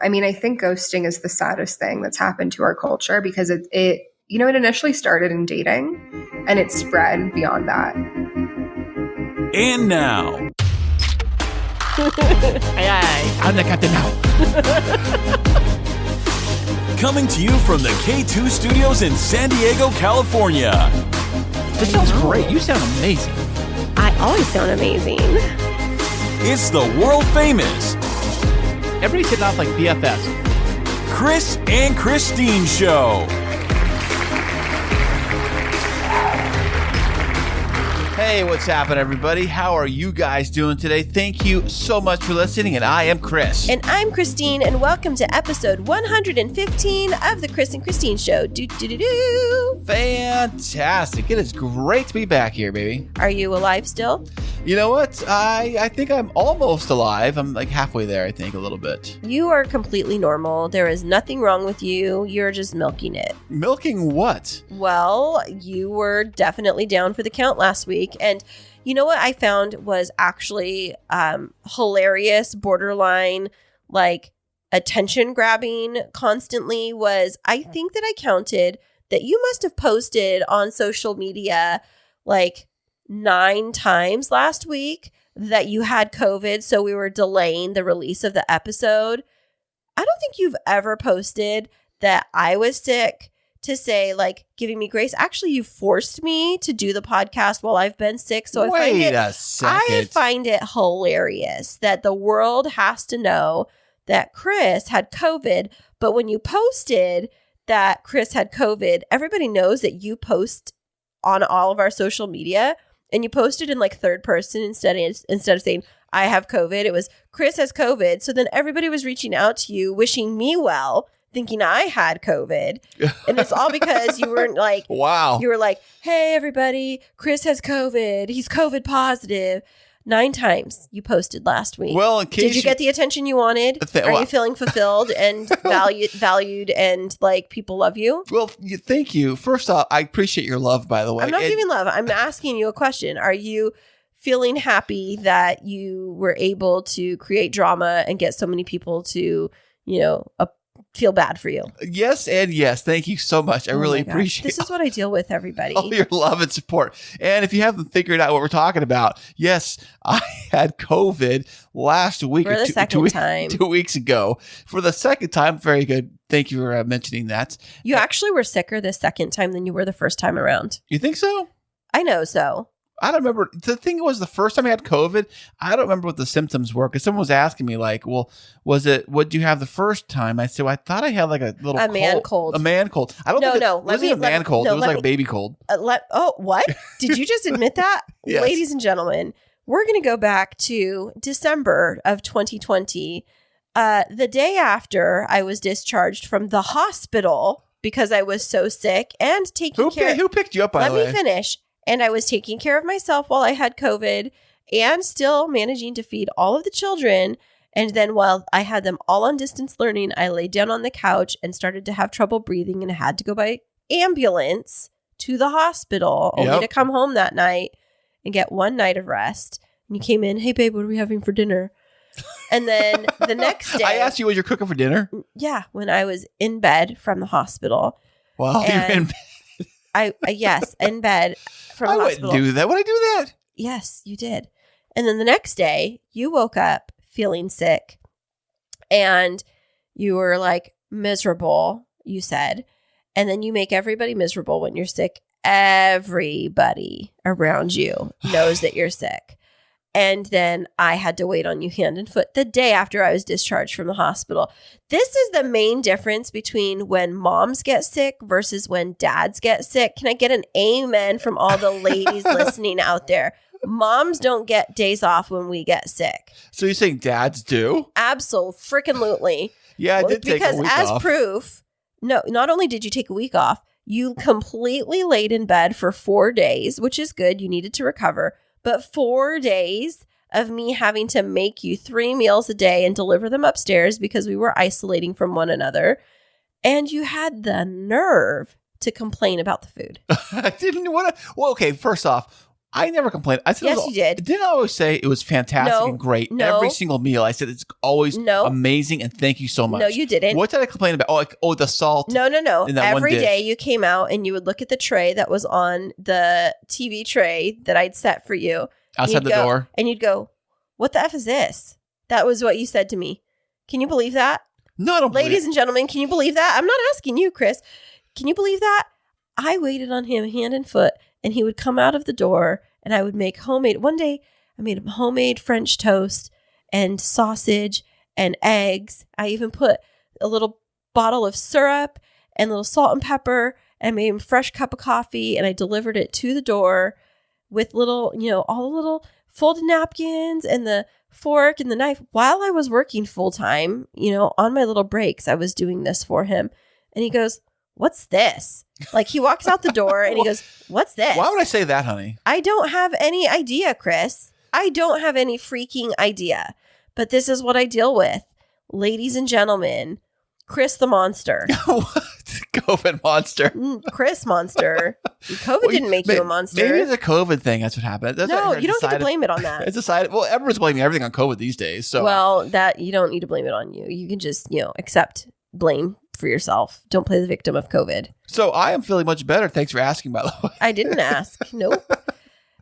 I mean, I think ghosting is the saddest thing that's happened to our culture because it initially started in dating and it spread beyond that. And now. Aye, I'm the captain now. Coming to you from the K2 Studios in San Diego, California. This sounds great. You sound amazing. I always sound amazing. It's the world famous Everybody's hitting off like BFFs. Kris and Kristine Show. Hey, what's happening, everybody? How are you guys doing today? Thank you so much for listening, and I am Kris. And I'm Kristine, and welcome to episode 115 of the Kris and Kristine Show. Do-do-do-do. Fantastic. It is great to be back here, baby. Are you alive still? You know what? I think I'm almost alive. I'm like halfway there, I think, a little bit. You are completely normal. There is nothing wrong with you. You're just milking it. Milking what? Well, you were definitely down for the count last week. And you know what I found was actually hilarious, borderline, like attention grabbing constantly was I think that I counted that you must have posted on social media like 9 times last week that you had COVID. So we were delaying the release of the episode. I don't think you've ever posted that I was sick to say, like, giving me grace. Actually, you forced me to do the podcast while I've been sick. So Wait a second. I find it hilarious that the world has to know that Kris had COVID. But when you posted that Kris had COVID, everybody knows that you post on all of our social media and you posted in like third person instead of saying, I have COVID. It was Kris has COVID. So then everybody was reaching out to you, wishing me well, thinking I had COVID. And it's all because you weren't like, wow. You were like, hey, everybody, Kris has COVID. He's COVID positive. 9 times you posted last week. Well, in case did you get the attention you wanted? Are you feeling fulfilled and valued and like people love you? Well, thank you. First off, I appreciate your love, by the way. I'm not giving love. I'm asking you a question. Are you feeling happy that you were able to create drama and get so many people to, feel bad for you? Yes and yes. Thank you so much. I really appreciate it. This is what I deal with, everybody. All your love and support. And if you haven't figured out what we're talking about, yes, I had COVID last week. For the second time. 2 weeks ago. For the second time. Very good. Thank you for mentioning that. You actually were sicker the second time than you were the first time around. You think so? I know so. I don't remember. The thing was, the first time I had COVID, I don't remember what the symptoms were. Because someone was asking me, like, well, what did you have the first time? I said, well, I thought I had like a little man cold. A man cold. I don't think it wasn't a man cold. It was like a baby cold. What? Did you just admit that? Yes. Ladies and gentlemen, we're going to go back to December of 2020. The day after I was discharged from the hospital because I was so sick and taking care. Who picked you up, by the way? Let me finish. And I was taking care of myself while I had COVID and still managing to feed all of the children. And then while I had them all on distance learning, I laid down on the couch and started to have trouble breathing and had to go by ambulance to the hospital only to come home that night and get 1 night of rest. And you came in, hey, babe, what are we having for dinner? And then the next day. I asked you what you're cooking for dinner? Yeah, when I was in bed from the hospital. Wow, you're in bed. Yes, in bed from the hospital. I wouldn't do that. Would I do that? Yes, you did. And then the next day, you woke up feeling sick and you were like miserable, you said. And then you make everybody miserable when you're sick. Everybody around you knows that you're sick. And then I had to wait on you hand and foot the day after I was discharged from the hospital. This is the main difference between when moms get sick versus when dads get sick. Can I get an amen from all the ladies listening out there? Moms don't get days off when we get sick. So you're saying dads do? Absolutely. Yeah, I did take a week off. Because as proof, no, not only did you take a week off, you completely laid in bed for 4 days, which is good. You needed to recover. But 4 days of me having to make you 3 meals a day and deliver them upstairs because we were isolating from one another. And you had the nerve to complain about the food. I didn't want to. Well, okay, first off, I never complained. I said Yes, you did. Didn't I always say it was fantastic No, and great? no. Every single meal. I said it's always amazing and thank you so much. No, you didn't. What did I complain about? The salt. No. in that one Every dish. day you came out and you would look at the tray that was on the TV tray that I'd set for you. Outside the door. And you'd go, what the F is this? That was what you said to me. Can you believe that? No, I don't believe Ladies it. and gentlemen, can you believe that? I'm not asking you, Kris. Can you believe that? I waited on him hand and foot, and he would come out of the door, and I would make homemade. One day, I made him homemade French toast and sausage and eggs. I even put a little bottle of syrup and a little salt and pepper, and I made him a fresh cup of coffee, and I delivered it to the door with little, all the little folded napkins and the fork and the knife while I was working full time, on my little breaks. I was doing this for him. And he goes, what's this? Like he walks out the door and he goes, what's this? Why would I say that, honey? I don't have any idea, Kris. I don't have any freaking idea. But this is what I deal with. Ladies and gentlemen, Kris the monster. What? COVID monster. Kris monster. COVID didn't make you a monster. Maybe it's a COVID thing. That's what happened. That's No, what you don't get to blame it on that. It's decided. Well, everyone's blaming everything on COVID these days. So well, that you don't need to blame it on you. You can just, accept blame for yourself. Don't play the victim of COVID. So I am feeling much better. Thanks for asking, by the way. I didn't ask. Nope.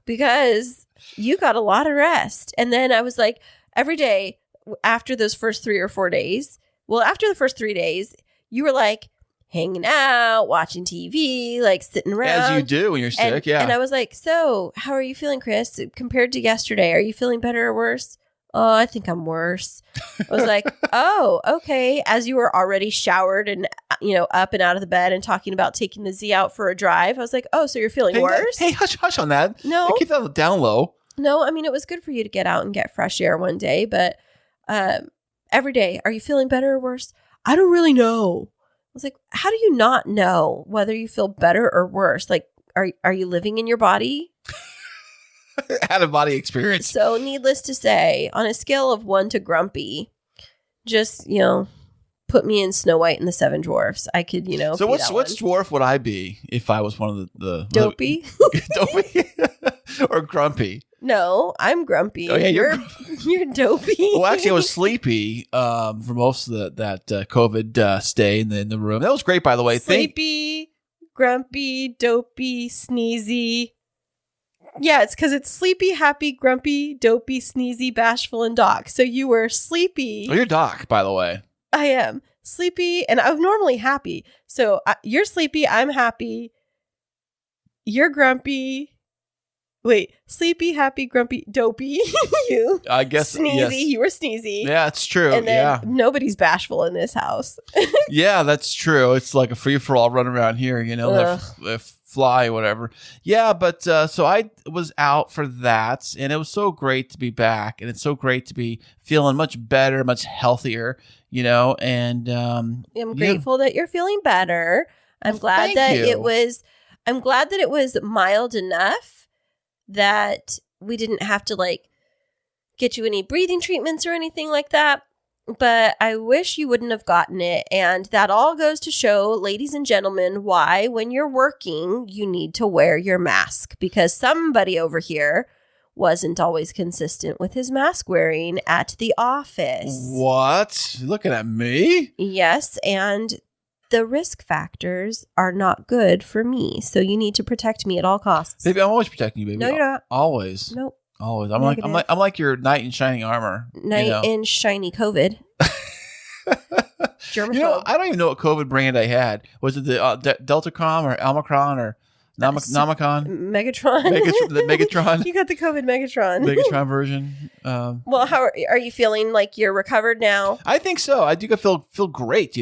Because you got a lot of rest. And then I was like, every day after those first 3 or 4 days, after the first 3 days, you were like hanging out, watching TV, like sitting around. As you do when you're sick, yeah. And I was like, so how are you feeling, Kris? Compared to yesterday, are you feeling better or worse? Oh, I think I'm worse. I was like, oh, okay. As you were already showered and, up and out of the bed and talking about taking the Z out for a drive, I was like, oh, so you're feeling worse? Hey, hush on that. No. Keep that down low. No, I mean, it was good for you to get out and get fresh air one day, but every day, are you feeling better or worse? I don't really know. I was like, how do you not know whether you feel better or worse? Like, are you living in your body? Out of body experience. So needless to say, on a scale of 1 to grumpy, just, put me in Snow White and the Seven Dwarfs. I could, So which dwarf would I be if I was one of the Dopey? Dopey? Or grumpy? No, I'm grumpy. Oh, yeah, you're dopey. Well, actually, I was sleepy for most of that COVID stay in the room. That was great, by the way. Sleepy, grumpy, dopey, sneezy. Yeah, it's because it's sleepy, happy, grumpy, dopey, sneezy, bashful, and Doc. So you were sleepy. Oh, you're Doc, by the way. I am sleepy, and I'm normally happy. So you're sleepy, I'm happy. You're grumpy. Wait, sleepy, happy, grumpy, dopey. You. I guess. Sneezy. Yes. You were sneezy. Yeah, it's true. And then yeah. nobody's bashful in this house. Yeah, that's true. It's like a free-for-all run around here, fly, whatever. Yeah, but so I was out for that, and it was so great to be back, and it's so great to be feeling much better, much healthier, and I'm grateful that you're feeling better. I'm glad that it was mild enough that we didn't have to get you any breathing treatments or anything like that. But I wish you wouldn't have gotten it. And that all goes to show, ladies and gentlemen, why when you're working, you need to wear your mask. Because somebody over here wasn't always consistent with his mask wearing at the office. What? You're looking at me? Yes. And the risk factors are not good for me. So you need to protect me at all costs. Baby, I'm always protecting you, baby. No, you're not. Always. Nope. Always. I'm like your knight in shining armor. Knight in shiny COVID. Germaphobe. I don't even know what COVID brand I had. Was it the Deltacron or Omicron or Nomicon? Megatron. The Megatron. You got the COVID Megatron. Megatron version. Well, how are you feeling? Like you're recovered now? I think so. I do feel great.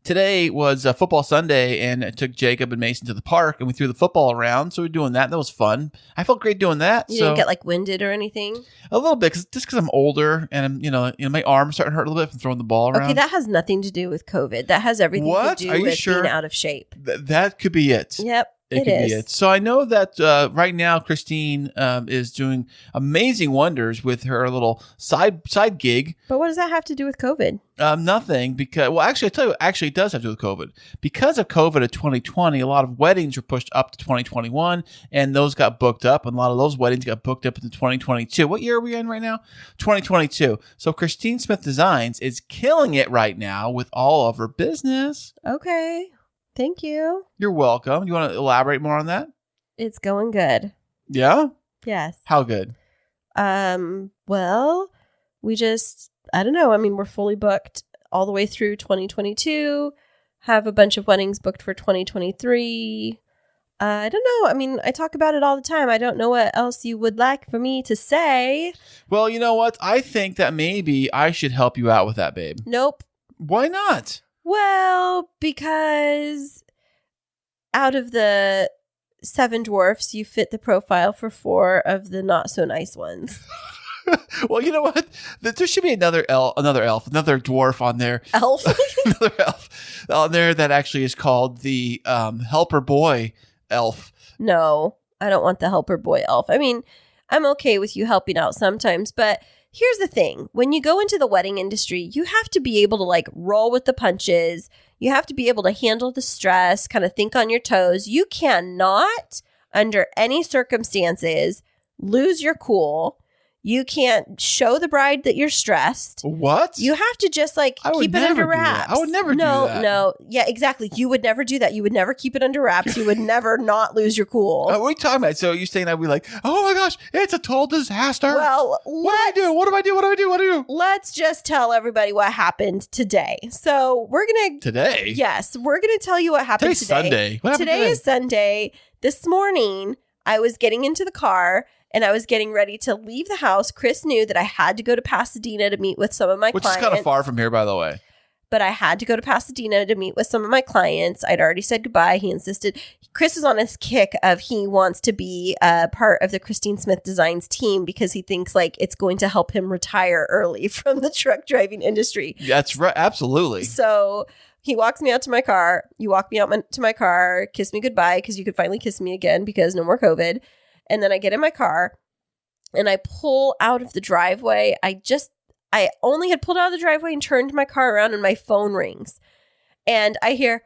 Today was Football Sunday, and I took Jacob and Mason to the park, and we threw the football around. So we're doing that. That was fun. I felt great doing that. You didn't get winded or anything? A little bit, because I'm older, and my arm's starting to hurt a little bit from throwing the ball around. Okay, that has nothing to do with COVID. That has everything to do with sure? being out of shape. That could be it. Yep. It could be it. So I know that right now Kristine is doing amazing wonders with her little side gig. But what does that have to do with COVID? Nothing, because actually I tell you, actually it does have to do with COVID. Because of COVID of 2020, a lot of weddings were pushed up to 2021, and those got booked up, and a lot of those weddings got booked up into 2022. What year are we in right now? 2022. So Kristine Smith Designs is killing it right now with all of her business. Okay. Thank you. You're welcome. You want to elaborate more on that? It's going good. Yeah? Yes. How good? Well, I don't know. I mean, we're fully booked all the way through 2022. Have a bunch of weddings booked for 2023. I don't know. I mean, I talk about it all the time. I don't know what else you would like for me to say. Well, you know what? I think that maybe I should help you out with that, babe. Nope. Why not? Well, because out of the 7 dwarfs, you fit the profile for 4 of the not so nice ones. Well, you know what? There should be another dwarf on there. Elf? Another elf on there that actually is called the helper boy elf. No, I don't want the helper boy elf. I mean, I'm okay with you helping out sometimes, but here's the thing. When you go into the wedding industry, you have to be able to like roll with the punches. You have to be able to handle the stress, kind of think on your toes. You cannot, under any circumstances, lose your cool. You can't show the bride that you're stressed. What? You have to just like keep it under wraps. I would never do that. No. Yeah, exactly. You would never do that. You would never keep it under wraps. You would never not lose your cool. What are you talking about? So you're saying I'd be like, oh my gosh, it's a total disaster. Well, what do I do? Let's just tell everybody what happened today. So we're going to... Today? Yes, we're going to tell you what happened Today's today. Sunday. What happened today is Sunday. This morning, I was getting into the car and I was getting ready to leave the house. Chris knew that I had to go to Pasadena to meet with some of my clients. Which is kind of far from here, by the way. But I had to go to Pasadena to meet with some of my clients. I'd already said goodbye. He insisted. Chris is on his kick of he wants to be a part of the Kristine Smith Designs team because he thinks like it's going to help him retire early from the truck driving industry. That's right. Absolutely. So he walks me out to my car. You walk me out to my car, kiss me goodbye because you could finally kiss me again because no more COVID. And then I get in my car and I pull out of the driveway. I only had pulled out of the driveway and turned my car around and my phone rings. And I heard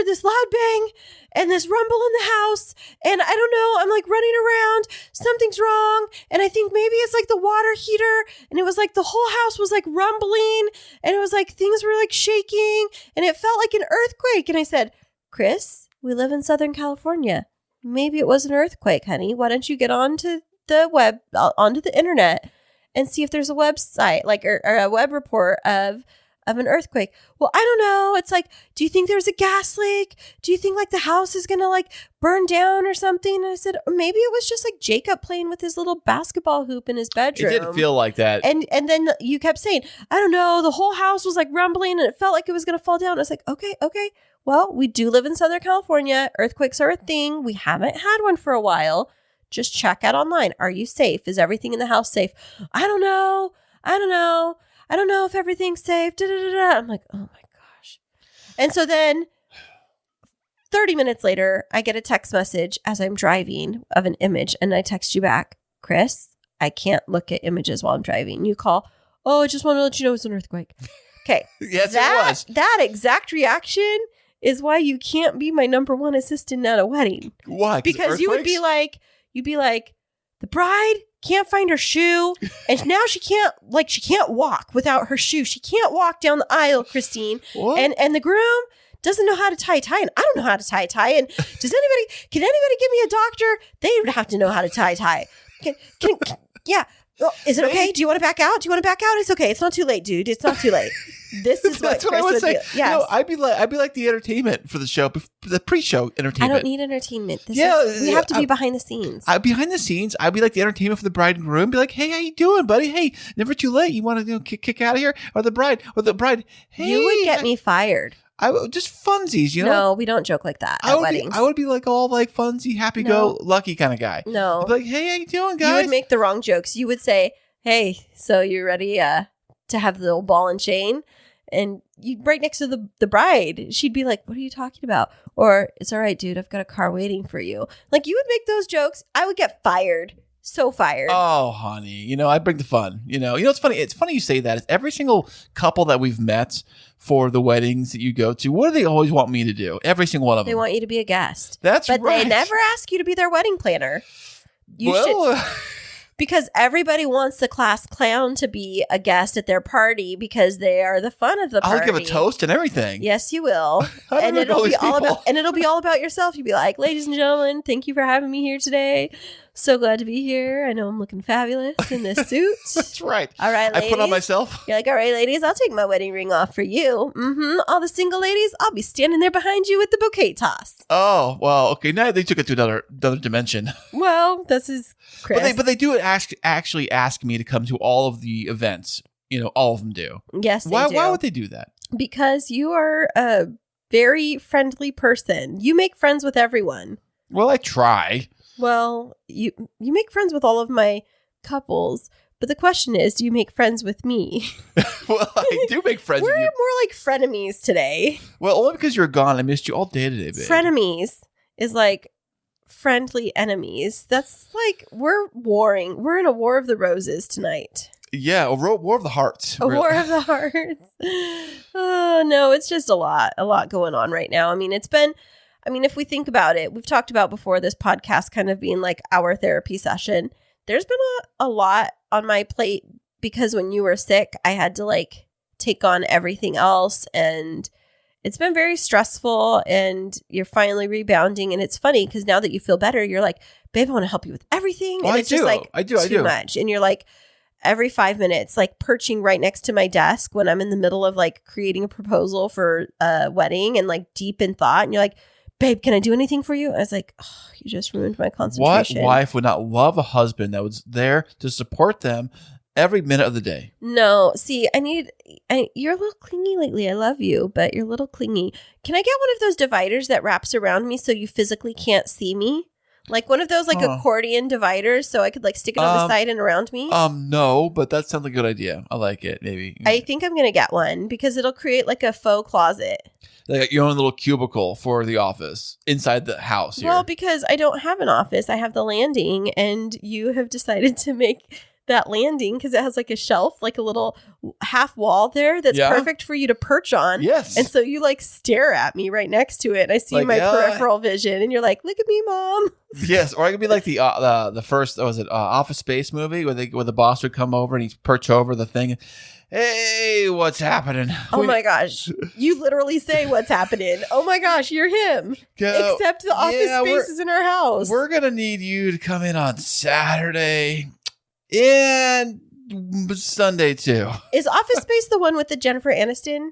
this loud bang and this rumble in the house. And I don't know, I'm like running around. Something's wrong. And I think maybe it's like the water heater. And it was like the whole house was like rumbling. And it was like things were like shaking. And it felt like an earthquake. And I said, Chris, we live in Southern California. Maybe it was an earthquake, honey. Why don't you get onto the internet and see if there's a website, like or a web report of an earthquake? Well, I don't know. It's like, do you think there's a gas leak? Do you think like the house is going to like burn down or something? And I said, maybe it was just like Jacob playing with his little basketball hoop in his bedroom. It did feel like that. And then you kept saying, I don't know. The whole house was like rumbling and it felt like it was going to fall down. I was like, okay. Well, we do live in Southern California. Earthquakes are a thing. We haven't had one for a while. Just check out online. Are you safe? Is everything in the house safe? I don't know. I don't know if everything's safe. I'm like, oh my gosh. And so then 30 minutes later, I get a text message as I'm driving of an image. And I text you back, Chris, I can't look at images while I'm driving. You call, oh, I just want to let you know it's an earthquake. Okay. Yes, it was. That exact reaction is why you can't be my number one assistant at a wedding. Why? Because you'd be like, the bride can't find her shoe, and now she can't walk without her shoe. She can't walk down the aisle, Kristine. What? And the groom doesn't know how to tie a tie, and I don't know how to tie a tie. And can anybody give me a doctor? They would have to know how to tie a tie. Yeah. Oh, is it okay? Do you want to back out? It's okay. It's not too late, dude. It's not too late. This is That's what Chris I would say. Yes. No, I'd be like the entertainment for the show, the pre-show entertainment. I don't need entertainment. We have to be behind the scenes. Behind the scenes, I'd be like the entertainment for the bride and groom. Be like, hey, how you doing, buddy? Hey, never too late. You want to kick out of here? Or the bride, hey. You would get me fired. I would just funsies, you know? No, we don't joke like that at weddings. I would be like all like funsy, happy-go-lucky kind of guy. No. I'd be like, hey, how you doing, guys? You would make the wrong jokes. You would say, hey, so you ready to have the little ball and chain? and you right next to the bride, she'd be like, what are you talking about? Or it's all right, dude, I've got a car waiting for you. Like, you would make those jokes. I would get fired. So fired. Oh, honey. I bring the fun. It's funny. It's funny you say that. It's every single couple that we've met for the weddings that you go to, what do they always want me to do? Every single one of them. They want you to be a guest. That's right. But they never ask you to be their wedding planner. You should. Because everybody wants the class clown to be a guest at their party because they are the fun of the party. I'll give a toast and everything. Yes, you will. And it'll be all about yourself. You'll be like, ladies and gentlemen, thank you for having me here today. So glad to be here. I know I'm looking fabulous in this suit. That's right. All right, ladies. I put on myself. You're like, all right, ladies, I'll take my wedding ring off for you. All the single ladies, I'll be standing there behind you with the bouquet toss. Oh, well, okay. Now they took it to another dimension. Well, this is Chris. But they do actually ask me to come to all of the events. All of them do. Yes, they do. Why would they do that? Because you are a very friendly person. You make friends with everyone. Well, I try. Well, you make friends with all of my couples, but the question is, do you make friends with me? Well, I do make friends with you. We're more like frenemies today. Well, only because you're gone. I missed you all day today, babe. Frenemies is like friendly enemies. That's like we're warring. We're in a war of the roses tonight. Yeah, a war of the hearts. A war of the hearts. Oh, no, it's just a lot going on right now. If we think about it, we've talked about before this podcast kind of being like our therapy session. There's been a lot on my plate because when you were sick, I had to like take on everything else. And it's been very stressful and you're finally rebounding. And it's funny because now that you feel better, you're like, babe, I want to help you with everything. And it's just like too much. And you're like every 5 minutes, like perching right next to my desk when I'm in the middle of like creating a proposal for a wedding and like deep in thought. And you're like, babe, can I do anything for you? I was like, oh, you just ruined my concentration. What wife would not love a husband that was there to support them every minute of the day? No. See, you're a little clingy lately. I love you, but you're a little clingy. Can I get one of those dividers that wraps around me so you physically can't see me? Like one of those like accordion dividers so I could like stick it on the side and around me? No, but that sounds like a good idea. I like it, maybe. I think I'm going to get one because it'll create like a faux closet. Like your own little cubicle for the office inside the house here. Well, because I don't have an office. I have the landing and you have decided to make that landing because it has like a shelf, like a little half wall there that's perfect for you to perch on. Yes. And so you like stare at me right next to it and I see like, my peripheral vision and you're like, look at me, mom. Yes. Or I could be like the first, Office Space movie where the boss would come over and he'd perch over the thing. Hey, what's happening? Oh my gosh. You literally say what's happening. Oh my gosh, you're him. Except the office space is in our house. We're going to need you to come in on Saturday and Sunday too. Is Office Space the one with the Jennifer Aniston?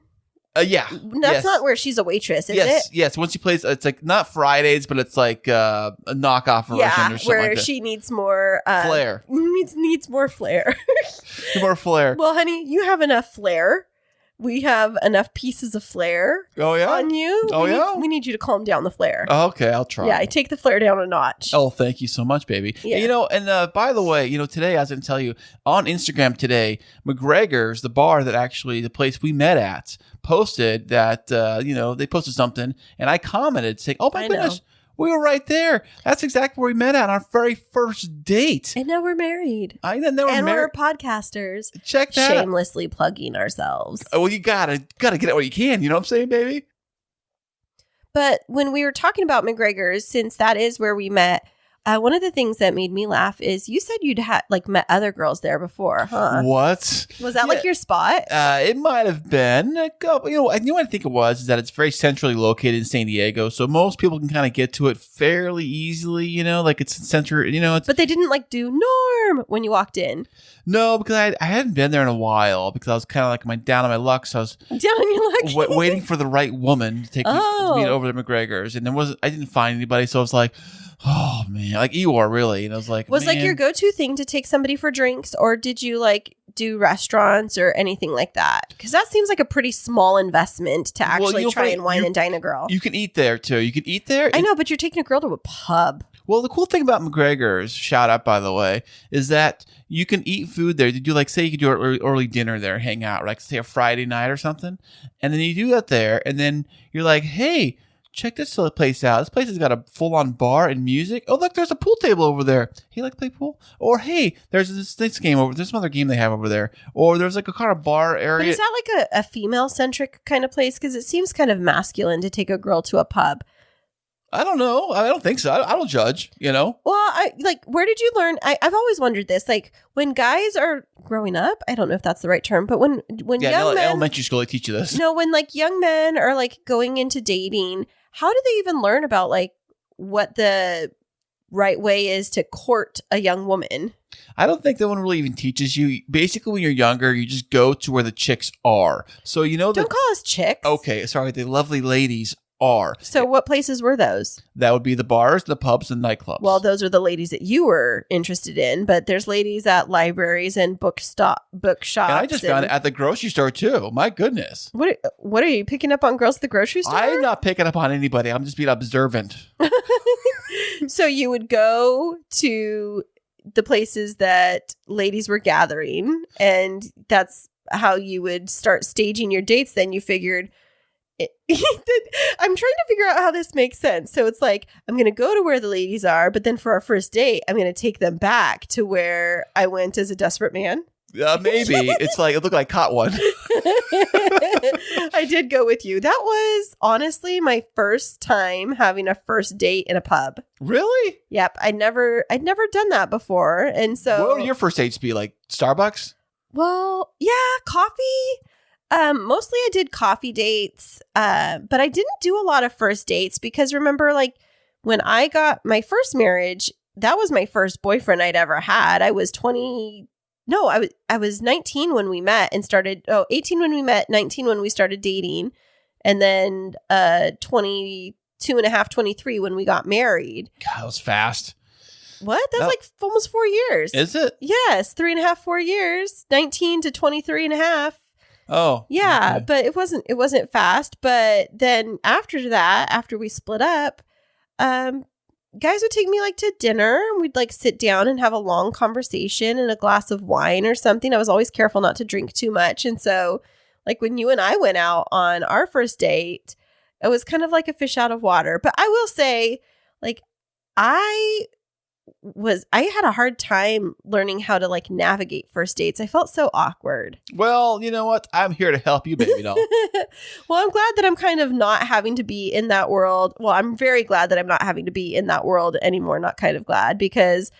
Yeah. That's not where she's a waitress, is it? Yes. When she plays, it's like not Fridays, but it's like a knockoff version or something where like that. she needs more flair. Needs more flair. More flair. Well, honey, you have enough flair. We have enough pieces of flair on you. Oh, we need you to calm down the flare. Okay, I'll try. Yeah, I take the flare down a notch. Oh, thank you so much, baby. Yeah. And by the way, today I was going to tell you on Instagram today, McGregor's, the bar the place we met at, posted that, they posted something and I commented saying, oh my goodness, we were right there. That's exactly where we met at our very first date. And now we're married. We're podcasters. Check that Shamelessly plugging ourselves. Oh, well, you gotta get it where you can. You know what I'm saying, baby? But when we were talking about McGregor's, since that is where we met, one of the things that made me laugh is you said you'd met other girls there before, huh? What? Was that like your spot? It might have been. What I think it was is that it's very centrally located in San Diego, so most people can kind of get to it fairly easily. Like it's center. But they didn't like do Norm when you walked in. No, because I hadn't been there in a while because I was kind of like down on my luck. So I was down on your luck, waiting for the right woman to take me over to McGregor's, and I didn't find anybody, so I was like, oh man, like Eeyore, really. And I was like, like your go-to thing to take somebody for drinks, or did you like do restaurants or anything like that? Because that seems like a pretty small investment to actually try and wine and dine a girl. You can eat there too. You can eat there. I know, but you're taking a girl to a pub. Well, the cool thing about McGregor's, shout out by the way, is that you can eat food there. You do like, say you could do an early dinner there, hang out, like say a Friday night or something. And then you do that there. And then you're like, hey, check this place out. This place has got a full-on bar and music. Oh, look, there's a pool table over there. Hey, like to play pool? Or, hey, there's this game over. There's some other game they have over there. Or there's like a kind of bar area. But is that like a female-centric kind of place? Because it seems kind of masculine to take a girl to a pub. I don't know. I don't think so. I don't judge, Well, where did you learn? I've always wondered this. Like, when guys are growing up, I don't know if that's the right term, but when young men... elementary school, they teach you this. No, when like young men are like going into dating... How do they even learn about like what the right way is to court a young woman? I don't think that one really even teaches you. Basically, when you're younger, you just go to where the chicks are. So don't call us chicks. Okay, sorry, the lovely ladies are. So what places were those? That would be the bars, the pubs, and nightclubs. Well, those are the ladies that you were interested in, but there's ladies at libraries and bookshops. And I just found it at the grocery store too. My goodness. What are you picking up on girls at the grocery store? I'm not picking up on anybody. I'm just being observant. So you would go to the places that ladies were gathering, and that's how you would start staging your dates. Then you figured... I'm trying to figure out how this makes sense. So it's like, I'm going to go to where the ladies are, but then for our first date, I'm going to take them back to where I went as a desperate man. Maybe. It's like, it looked like I caught one. I did go with you. That was honestly my first time having a first date in a pub. Really? Yep. I'd never done that before. And so. What would your first dates be? Like Starbucks? Well, yeah, coffee. Mostly I did coffee dates, but I didn't do a lot of first dates because remember, like when I got my first marriage, that was my first boyfriend I'd ever had. I was 20. No, I was 19 when we met and started. 18 when we met, 19 when we started dating. And then, 22 and a half, 23 when we got married. God, that was fast. What? That's like almost 4 years. Is it? Yes. 3.5, 4 years, 19 to 23 and a half. Oh, yeah, okay. But it wasn't fast. But then after that, after we split up, guys would take me like to dinner and we'd like sit down and have a long conversation and a glass of wine or something. I was always careful not to drink too much. And so like when you and I went out on our first date, it was kind of like a fish out of water. But I will say, like, I had a hard time learning how to like navigate first dates. I felt so awkward. Well, you know what? I'm here to help you, baby doll. Well, I'm glad that I'm kind of not having to be in that world. Well, I'm very glad that I'm not having to be in that world anymore. Not kind of glad, because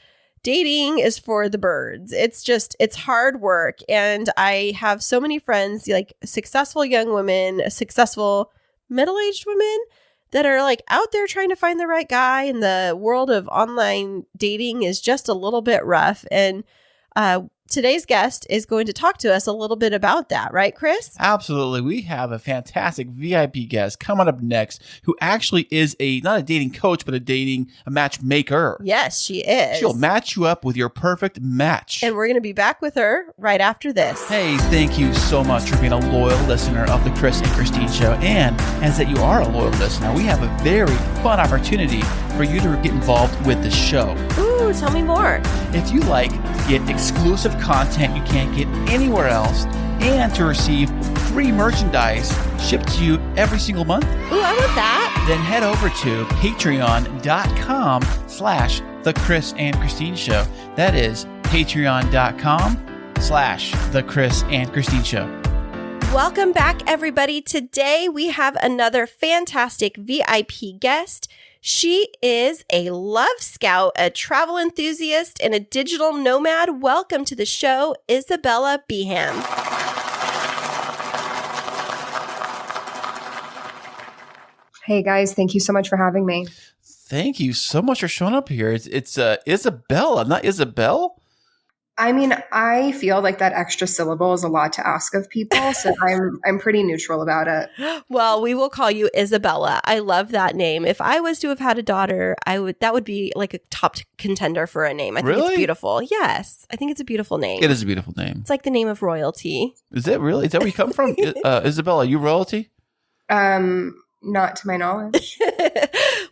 dating is for the birds. It's hard work. And I have so many friends, like successful young women, successful middle-aged women that are like out there trying to find the right guy, and the world of online dating is just a little bit rough. And today's guest is going to talk to us a little bit about that. Right, Kris? Absolutely. We have a fantastic VIP guest coming up next who actually is not a dating coach, but a matchmaker. Yes, she is. She'll match you up with your perfect match. And we're going to be back with her right after this. Hey, thank you so much for being a loyal listener of the Kris and Kristine Show. And as that you are a loyal listener, we have a very fun opportunity for you to get involved with the show. Ooh, tell me more. If you like to get exclusive content you can't get anywhere else, and to receive free merchandise shipped to you every single month, ooh, I want that. Then head over to patreon.com/The Kris and Kristine Show. That is patreon.com/The Kris and Kristine Show. Welcome back, everybody. Today we have another fantastic VIP guest. She is a love scout, a travel enthusiast, and a digital nomad. Welcome to the show, Isabella Beham. Hey guys, thank you so much for having me. Thank you so much for showing up here. It's Isabella, not Isabel. I mean, I feel like that extra syllable is a lot to ask of people, so I'm pretty neutral about it. Well, we will call you Isabella. I love that name. If I was to have had a daughter, that would be like a top contender for a name. I think it's beautiful. Yes, I think it's a beautiful name. It is a beautiful name. It's like the name of royalty. Is it really? Is that where you come from? Isabella, you royalty? Not to my knowledge.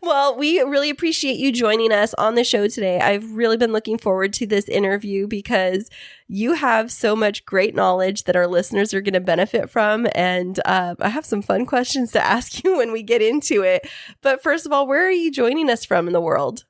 Well, we really appreciate you joining us on the show today. I've really been looking forward to this interview because you have so much great knowledge that our listeners are going to benefit from. And I have some fun questions to ask you when we get into it. But first of all, where are you joining us from in the world?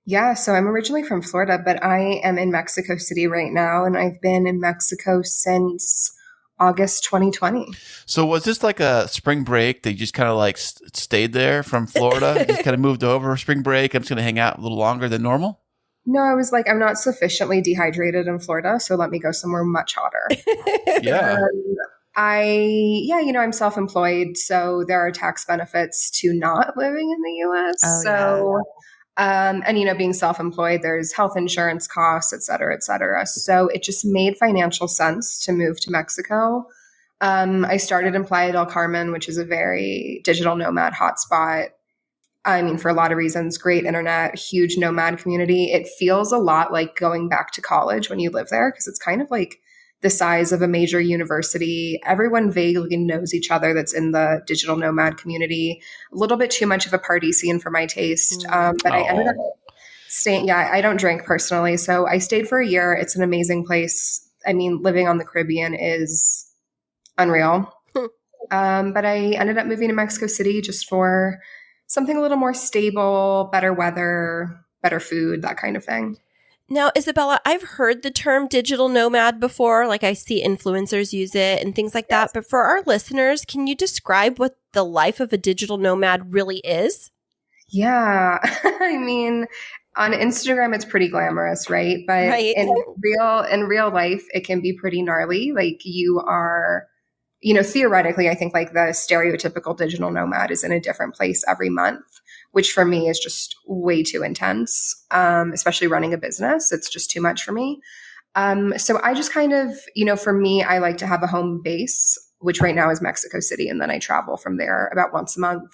Yeah, so I'm originally from Florida, but I am in Mexico City right now, and I've been in Mexico since August 2020. So was this like a spring break that you just kind of like stayed there from Florida? You just kind of moved over spring break. I'm just going to hang out a little longer than normal? No, I was like, I'm not sufficiently dehydrated in Florida, so let me go somewhere much hotter. Yeah. I'm self-employed, so there are tax benefits to not living in the U.S. And being self-employed, there's health insurance costs, et cetera, et cetera. So it just made financial sense to move to Mexico. I started in Playa del Carmen, which is a very digital nomad hotspot. I mean, for a lot of reasons, great internet, huge nomad community. It feels a lot like going back to college when you live there because it's kind of like the size of a major university. Everyone vaguely knows each other that's in the digital nomad community. A little bit too much of a party scene for my taste. But I ended up staying. Yeah, I don't drink personally. So I stayed for a year. It's an amazing place. I mean, living on the Caribbean is unreal. But I ended up moving to Mexico City just for something a little more stable, better weather, better food, that kind of thing. Now, Isabella, I've heard the term digital nomad before. Like I see influencers use it and things like that. But for our listeners, can you describe what the life of a digital nomad really is? Yeah. I mean, on Instagram, it's pretty glamorous, right? But in real life, it can be pretty gnarly. Like you are, theoretically, I think like the stereotypical digital nomad is in a different place every month, which for me is just way too intense, especially running a business. It's just too much for me. So I just kind of, for me, I like to have a home base, which right now is Mexico City. And then I travel from there about once a month.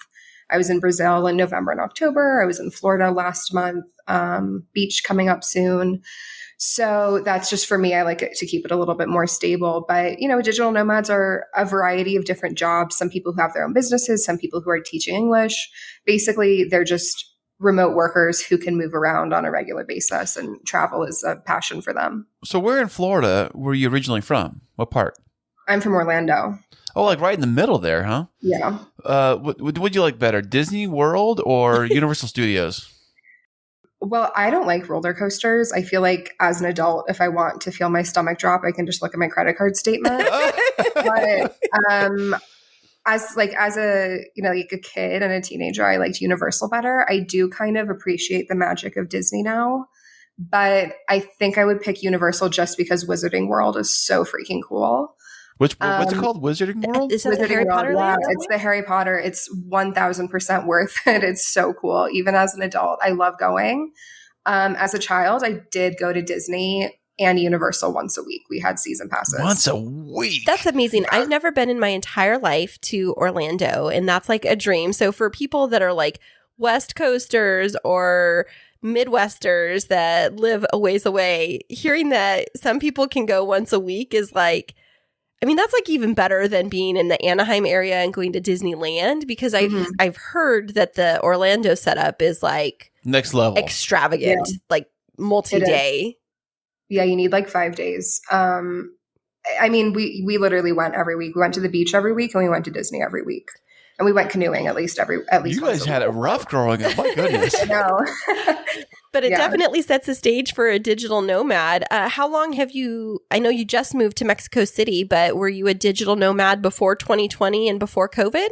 I was in Brazil in November and October. I was in Florida last month, beach coming up soon. So that's just for me. I like it to keep it a little bit more stable. But, digital nomads are a variety of different jobs. Some people who have their own businesses, some people who are teaching English. Basically, they're just remote workers who can move around on a regular basis, and travel is a passion for them. So where in Florida were you originally from? What part? I'm from Orlando. Oh, like right in the middle there, huh? Yeah. Would you like better, Disney World or Universal Studios? Well, I don't like roller coasters. I feel like as an adult, if I want to feel my stomach drop, I can just look at my credit card statement. But as a kid and a teenager, I liked Universal better. I do kind of appreciate the magic of Disney now, but I think I would pick Universal just because Wizarding World is so freaking cool. What's it called? Wizarding World? Is that the Harry Potter Yeah, land? it's the Harry Potter. It's 1000% worth it. It's so cool. Even as an adult, I love going. As a child, I did go to Disney and Universal once a week. We had season passes. Once a week? That's amazing. I've never been in my entire life to Orlando, and that's like a dream. So for people that are like West Coasters or Midwesters that live a ways away, hearing that some people can go once a week is like, I mean, that's like even better than being in the Anaheim area and going to Disneyland, because I've heard that the Orlando setup is like next level, extravagant, like multi-day. Yeah, you need like 5 days. I mean, we literally went every week. We went to the beach every week, and we went to Disney every week, and we went canoeing at least. You guys had it rough growing up. My goodness. No. But it definitely sets the stage for a digital nomad. How long have you, I know you just moved to Mexico City, but were you a digital nomad before 2020 and before COVID?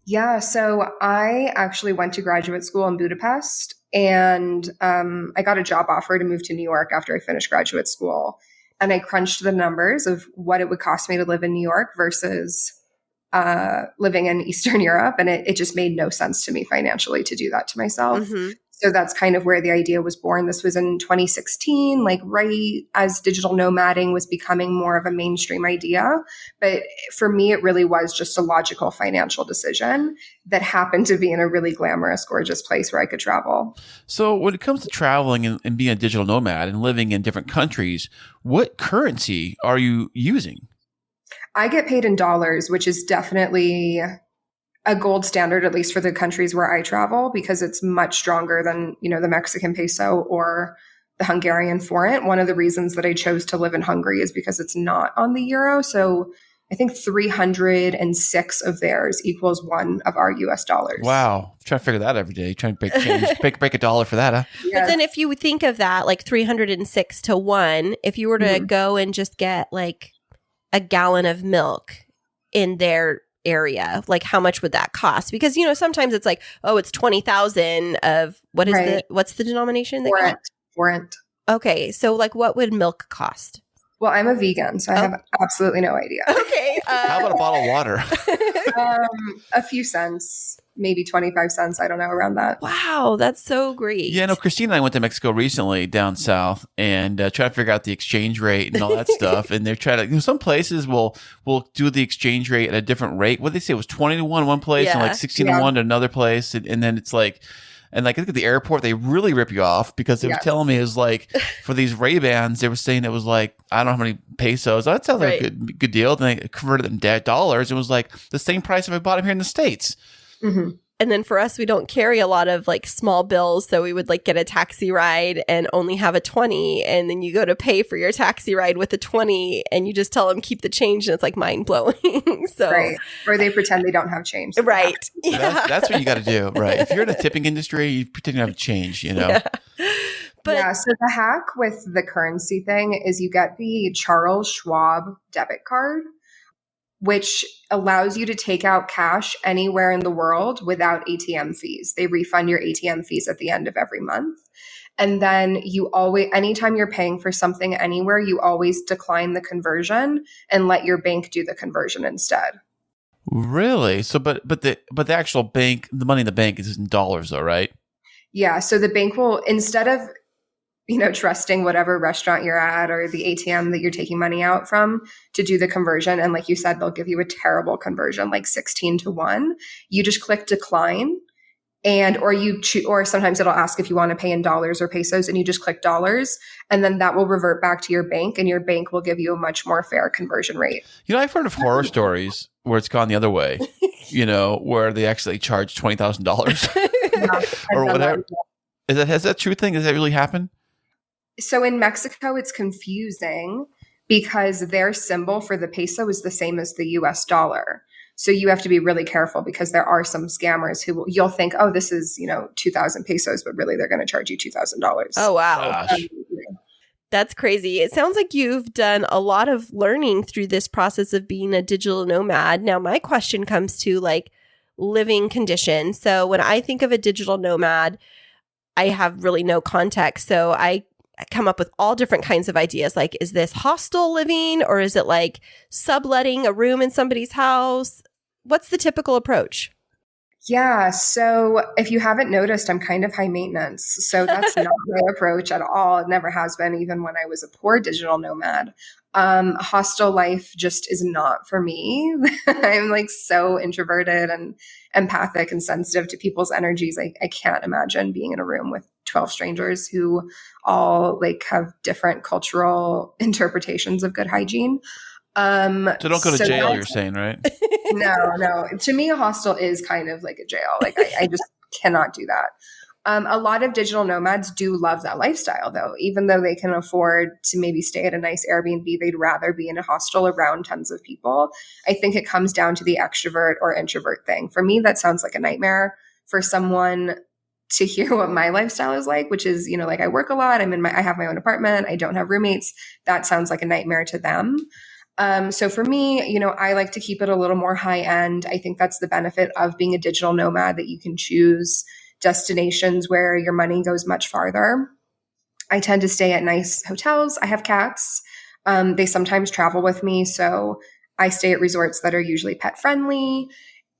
Yeah, so I actually went to graduate school in Budapest, and I got a job offer to move to New York after I finished graduate school. And I crunched the numbers of what it would cost me to live in New York versus living in Eastern Europe. And it just made no sense to me financially to do that to myself. Mm-hmm. So that's kind of where the idea was born. This was in 2016, like right as digital nomading was becoming more of a mainstream idea. But for me, it really was just a logical financial decision that happened to be in a really glamorous, gorgeous place where I could travel. So when it comes to traveling and being a digital nomad and living in different countries, what currency are you using? I get paid in dollars, which is definitely a gold standard, at least for the countries where I travel, because it's much stronger than, the Mexican peso or the Hungarian forint. One of the reasons that I chose to live in Hungary is because it's not on the euro. So I think 306 of theirs equals one of our US dollars. Wow. Try to figure that every day. Trying to break change, break a dollar for that, huh? Yeah. But then if you would think of that, like 306 to 1, if you were to go and just get like a gallon of milk in their area, like how much would that cost? Because sometimes it's like, oh, it's 20,000 of what's the denomination? Forint. Okay, so like what would milk cost? Well, I'm a vegan, so I have absolutely no idea. Okay, how about a bottle of water? A few cents, maybe 25 cents. I don't know, around that. Wow, that's so great. Yeah, no, Kristine and I went to Mexico recently down south and try to figure out the exchange rate and all that stuff. And they're trying to, some places will do the exchange rate at a different rate. What did they say? It was 20 to 1 one place and like 16 to 1 to another place. And then it's like, and like I think at the airport, they really rip you off because they were telling me it was like for these Ray-Bans, they were saying it was like, I don't know how many pesos. That sounds like a good deal. Then they converted them to dollars. It was like the same price if I bought them here in the States. Mm-hmm. And then for us, we don't carry a lot of like small bills. So we would like get a taxi ride and only have a 20. And then you go to pay for your taxi ride with a 20 and you just tell them keep the change. And it's like mind blowing. Right. Or they pretend they don't have change. Right. Yeah. That's what you got to do. Right. If you're in the tipping industry, you pretend you have change, Yeah. But so the hack with the currency thing is you get the Charles Schwab debit card, which allows you to take out cash anywhere in the world without ATM fees. They refund your ATM fees at the end of every month. And then anytime you're paying for something anywhere, you always decline the conversion and let your bank do the conversion instead. Really? So, but the actual bank, the money in the bank is in dollars though, right? Yeah. So the bank will, instead of trusting whatever restaurant you're at or the ATM that you're taking money out from to do the conversion. And like you said, they'll give you a terrible conversion, like 16 to 1. You just click decline or sometimes it'll ask if you want to pay in dollars or pesos and you just click dollars and then that will revert back to your bank and your bank will give you a much more fair conversion rate. I've heard of horror stories where it's gone the other way, where they actually charge $20,000 or whatever. Is that true thing? Does that really happen? So in Mexico, it's confusing because their symbol for the peso is the same as the US dollar. So you have to be really careful because there are some scammers who you'll think, oh, this is, 2,000 pesos, but really they're going to charge you $2,000. Oh, wow. That's crazy. It sounds like you've done a lot of learning through this process of being a digital nomad. Now, my question comes to like living conditions. So when I think of a digital nomad, I have really no context. So I come up with all different kinds of ideas. Like, is this hostel living or is it like subletting a room in somebody's house? What's the typical approach? Yeah. So if you haven't noticed, I'm kind of high maintenance. So that's not my approach at all. It never has been, even when I was a poor digital nomad. Hostel life just is not for me. I'm like so introverted and empathic and sensitive to people's energies. I can't imagine being in a room with 12 strangers who all like have different cultural interpretations of good hygiene. So don't go to jail, you're saying, right? No. To me, a hostel is kind of like a jail. Like I just cannot do that. A lot of digital nomads do love that lifestyle, though. Even though they can afford to maybe stay at a nice Airbnb, they'd rather be in a hostel around tons of people. I think it comes down to the extrovert or introvert thing. For me, that sounds like a nightmare. For someone to hear what my lifestyle is like, which is, like I work a lot. I have my own apartment. I don't have roommates. That sounds like a nightmare to them. So for me, I like to keep it a little more high end. I think that's the benefit of being a digital nomad, that you can choose destinations where your money goes much farther. I tend to stay at nice hotels. I have cats. They sometimes travel with me. So I stay at resorts that are usually pet friendly.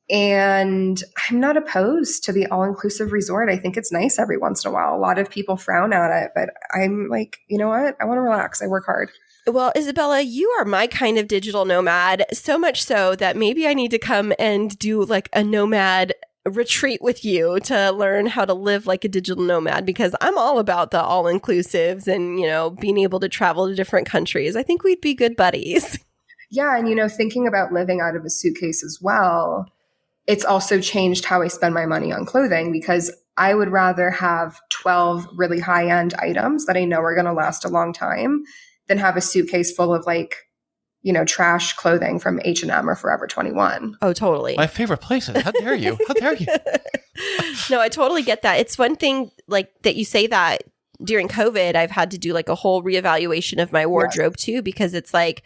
And I'm not opposed to the all-inclusive resort. I think it's nice every once in a while. A lot of people frown at it, but I'm like, you know what? I want to relax. I work hard. Well, Isabella, you are my kind of digital nomad, so much so that maybe I need to come and do like a nomad retreat with you to learn how to live like a digital nomad, because I'm all about the all-inclusives and, being able to travel to different countries. I think we'd be good buddies. Yeah. And, thinking about living out of a suitcase as well, it's also changed how I spend my money on clothing, because I would rather have 12 really high-end items that I know are going to last a long time than have a suitcase full of like, trash clothing from H&M or Forever 21. Oh, totally. My favorite places. How dare you? How dare you? No, I totally get that. It's one thing like that you say that during COVID, I've had to do like a whole reevaluation of my wardrobe too, because it's like,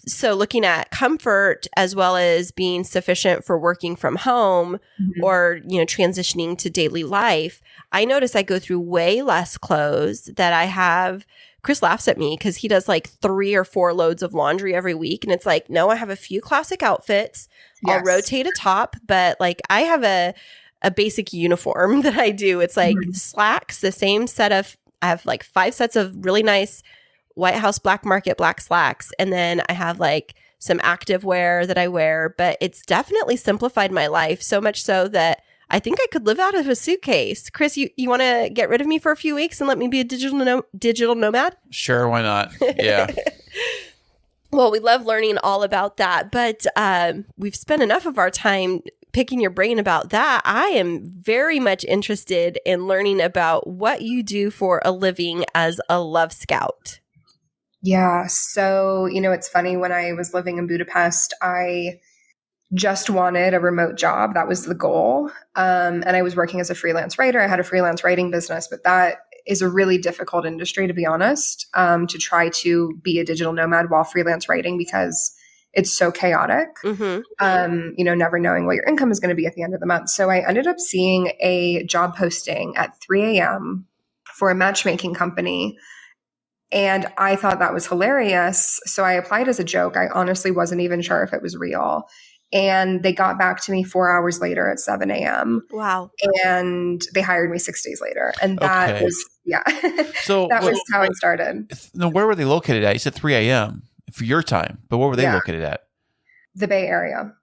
so looking at comfort as well as being sufficient for working from home or, transitioning to daily life, I notice I go through way less clothes that I have. Kris laughs at me because he does like 3 or 4 loads of laundry every week. And it's like, no, I have a few classic outfits. Yes. I'll rotate a top, but like I have a basic uniform that I do. It's like slacks, the same set of, I have like 5 sets of really nice White House Black Market black slacks. And then I have like some active wear that I wear, but it's definitely simplified my life so much so that I think I could live out of a suitcase. Kris, you want to get rid of me for a few weeks and let me be a digital nomad? Sure, why not? Yeah. Well, we love learning all about that, but we've spent enough of our time picking your brain about that. I am very much interested in learning about what you do for a living as a Love Scout. Yeah. So, it's funny, when I was living in Budapest, I just wanted a remote job. That was the goal. And I was working as a freelance writer. I had a freelance writing business, but that is a really difficult industry, to be honest, to try to be a digital nomad while freelance writing, because it's so chaotic, never knowing what your income is going to be at the end of the month. So I ended up seeing a job posting at 3 a.m. for a matchmaking company. And I thought that was hilarious. So I applied as a joke. I honestly wasn't even sure if it was real. And they got back to me 4 hours later at 7 a.m. Wow. And they hired me 6 days later. And that was, So that was how it started. No, where were they located at? You said 3 a.m. for your time, but where were they located at? The Bay Area.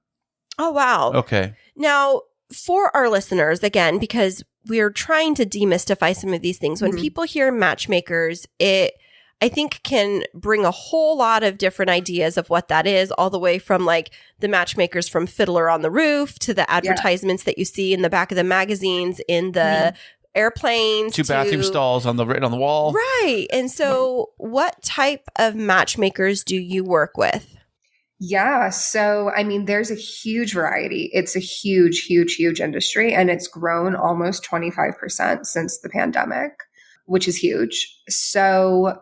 Oh, wow. Okay. Now, for our listeners, again, because we're trying to demystify some of these things, when people hear matchmakers, it, I think, can bring a whole lot of different ideas of what that is, all the way from like the matchmakers from Fiddler on the Roof to the advertisements that you see in the back of the magazines, in the airplanes. 2 bathroom stalls written on the wall. Right. And so what type of matchmakers do you work with? Yeah. So, there's a huge variety. It's a huge, huge, huge industry, and it's grown almost 25% since the pandemic, which is huge. So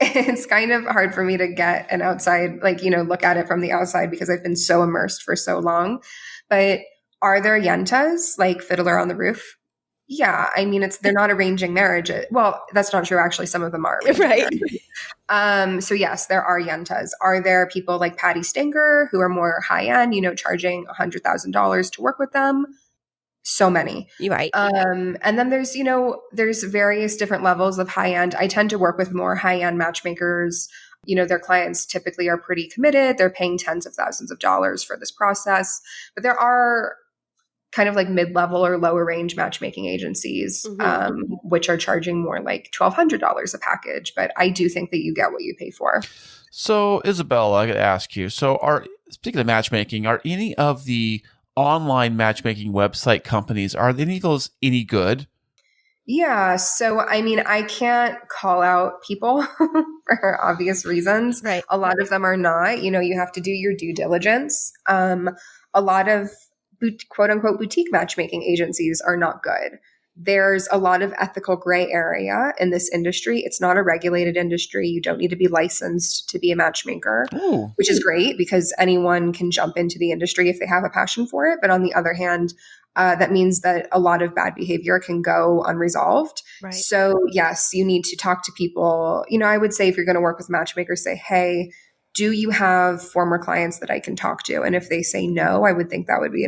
it's kind of hard for me to get an outside, look at it from the outside, because I've been so immersed for so long. But are there yentas like Fiddler on the Roof? Yeah. they're not arranging marriages. Well, that's not true. Actually, some of them are. Right. So yes, there are yentas. Are there people like Patty Stanger who are more high end, charging $100,000 to work with them? So many. Right. And then there's various different levels of high end. I tend to work with more high end matchmakers. Their clients typically are pretty committed. They're paying tens of thousands of dollars for this process. But there are kind of like mid-level or lower range matchmaking agencies, which are charging more like $1,200 a package. But I do think that you get what you pay for. So, Isabella, I got to ask you. So, speaking of matchmaking, are any of the online matchmaking website companies, are any of those any good? Yeah. So, I can't call out people for obvious reasons. Right. A lot of them are not. You have to do your due diligence. A lot of quote unquote boutique matchmaking agencies are not good. There's a lot of ethical gray area in this industry. It's not a regulated industry. You don't need to be licensed to be a matchmaker, which is great because anyone can jump into the industry if they have a passion for it. But on the other hand, that means that a lot of bad behavior can go unresolved. Right. So yes, you need to talk to people. I would say if you're going to work with matchmakers, say, hey, do you have former clients that I can talk to? And if they say no, I would think that would be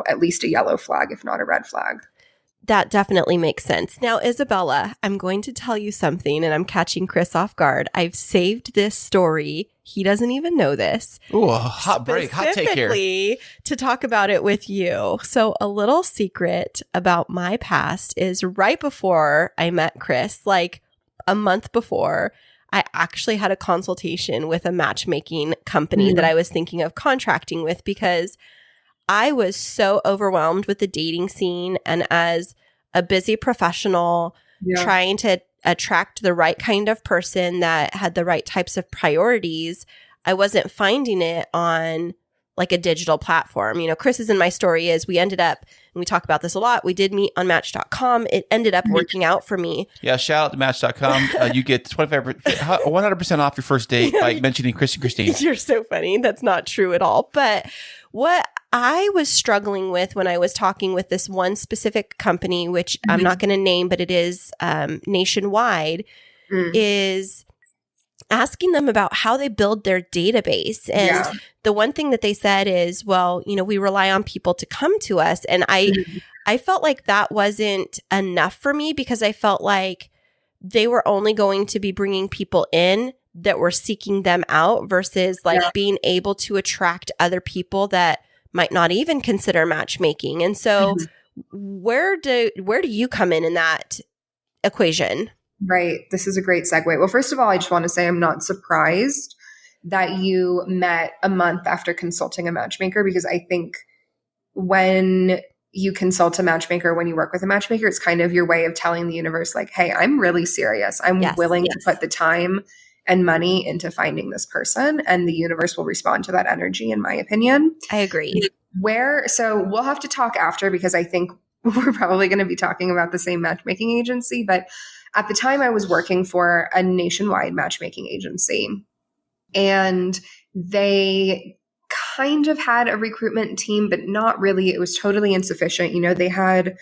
at least a yellow flag, if not a red flag. That definitely makes sense. Now, Isabella, I'm going to tell you something, and I'm catching Kris off guard. I've saved this story. He doesn't even know this. Ooh, a hot break, hot take here. Specifically to talk about it with you. So a little secret about my past is right before I met Kris, like a month before, I actually had a consultation with a matchmaking company that I was thinking of contracting with, because I was so overwhelmed with the dating scene, and as a busy professional trying to attract the right kind of person that had the right types of priorities, I wasn't finding it on like a digital platform. Chris's and my story is we ended up, and we talk about this a lot, we did meet on Match.com. It ended up working out for me. Yeah, shout out to Match.com. You get 100% off your first date by mentioning Kris and Kristine. You're so funny. That's not true at all. But what I was struggling with when I was talking with this one specific company, which I'm not going to name, but it is nationwide, is asking them about how they build their database. And the one thing that they said is, well, we rely on people to come to us. And I felt like that wasn't enough for me, because I felt like they were only going to be bringing people in that were seeking them out versus like being able to attract other people that might not even consider matchmaking. And so where do you come in that equation? Right. This is a great segue. Well, first of all, I just want to say I'm not surprised that you met a month after consulting a matchmaker, because I think when you consult a matchmaker, when you work with a matchmaker, it's kind of your way of telling the universe like, hey, I'm really serious. I'm willing to put the time and money into finding this person, and the universe will respond to that energy, in my opinion. I agree. So we'll have to talk after, because I think we're probably going to be talking about the same matchmaking agency. But at the time I was working for a nationwide matchmaking agency, and they kind of had a recruitment team, but not really. It was totally insufficient. They had,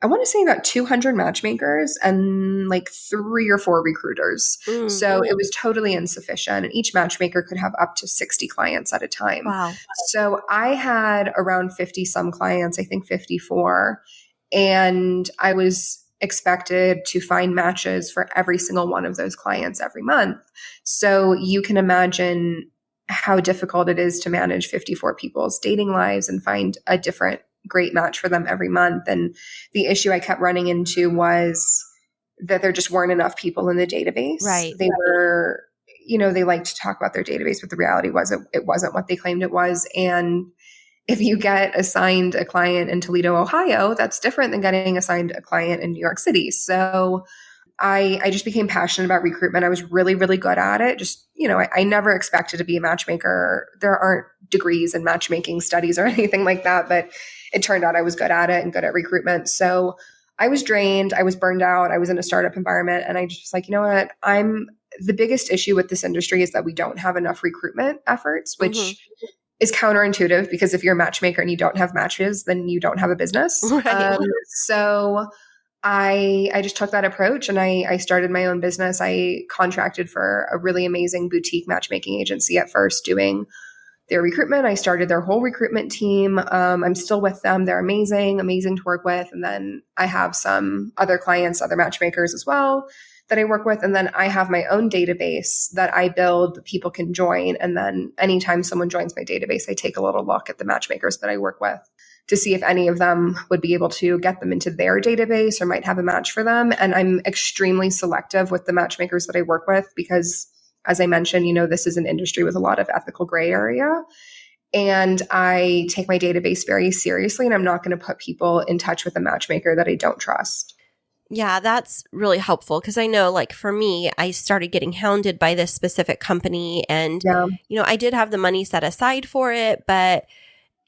I want to say, about 200 matchmakers and like 3 or 4 recruiters. So it was totally insufficient. And each matchmaker could have up to 60 clients at a time. Wow. So I had around 50 some clients, I think 54. And I was expected to find matches for every single one of those clients every month. So you can imagine how difficult it is to manage 54 people's dating lives and find a different great match for them every month. And the issue I kept running into was that there just weren't enough people in the database. Right. They were, they liked to talk about their database, but the reality was it wasn't what they claimed it was. And if you get assigned a client in Toledo, Ohio, that's different than getting assigned a client in New York City. So I just became passionate about recruitment. I was really, really good at it. Just, I never expected to be a matchmaker. There aren't degrees in matchmaking studies or anything like that, but it turned out I was good at it and good at recruitment. So I was drained. I was burned out. I was in a startup environment. And I just was like, you know what? The biggest issue with this industry is that we don't have enough recruitment efforts, which is counterintuitive, because if you're a matchmaker and you don't have matches, then you don't have a business. Right. So I just took that approach, and I started my own business. I contracted for a really amazing boutique matchmaking agency at first doing their recruitment. I started their whole recruitment team. I'm still with them. They're amazing to work with. And then I have some other clients, other matchmakers as well that I work with. And then I have my own database that I build that people can join. And then anytime someone joins my database, I take a little look at the matchmakers that I work with to see if any of them would be able to get them into their database or might have a match for them. And I'm extremely selective with the matchmakers that I work with, because as I mentioned, this is an industry with a lot of ethical gray area. And I take my database very seriously, and I'm not going to put people in touch with a matchmaker that I don't trust. Yeah, that's really helpful, because I know, like, for me, I started getting hounded by this specific company, and, I did have the money set aside for it, but,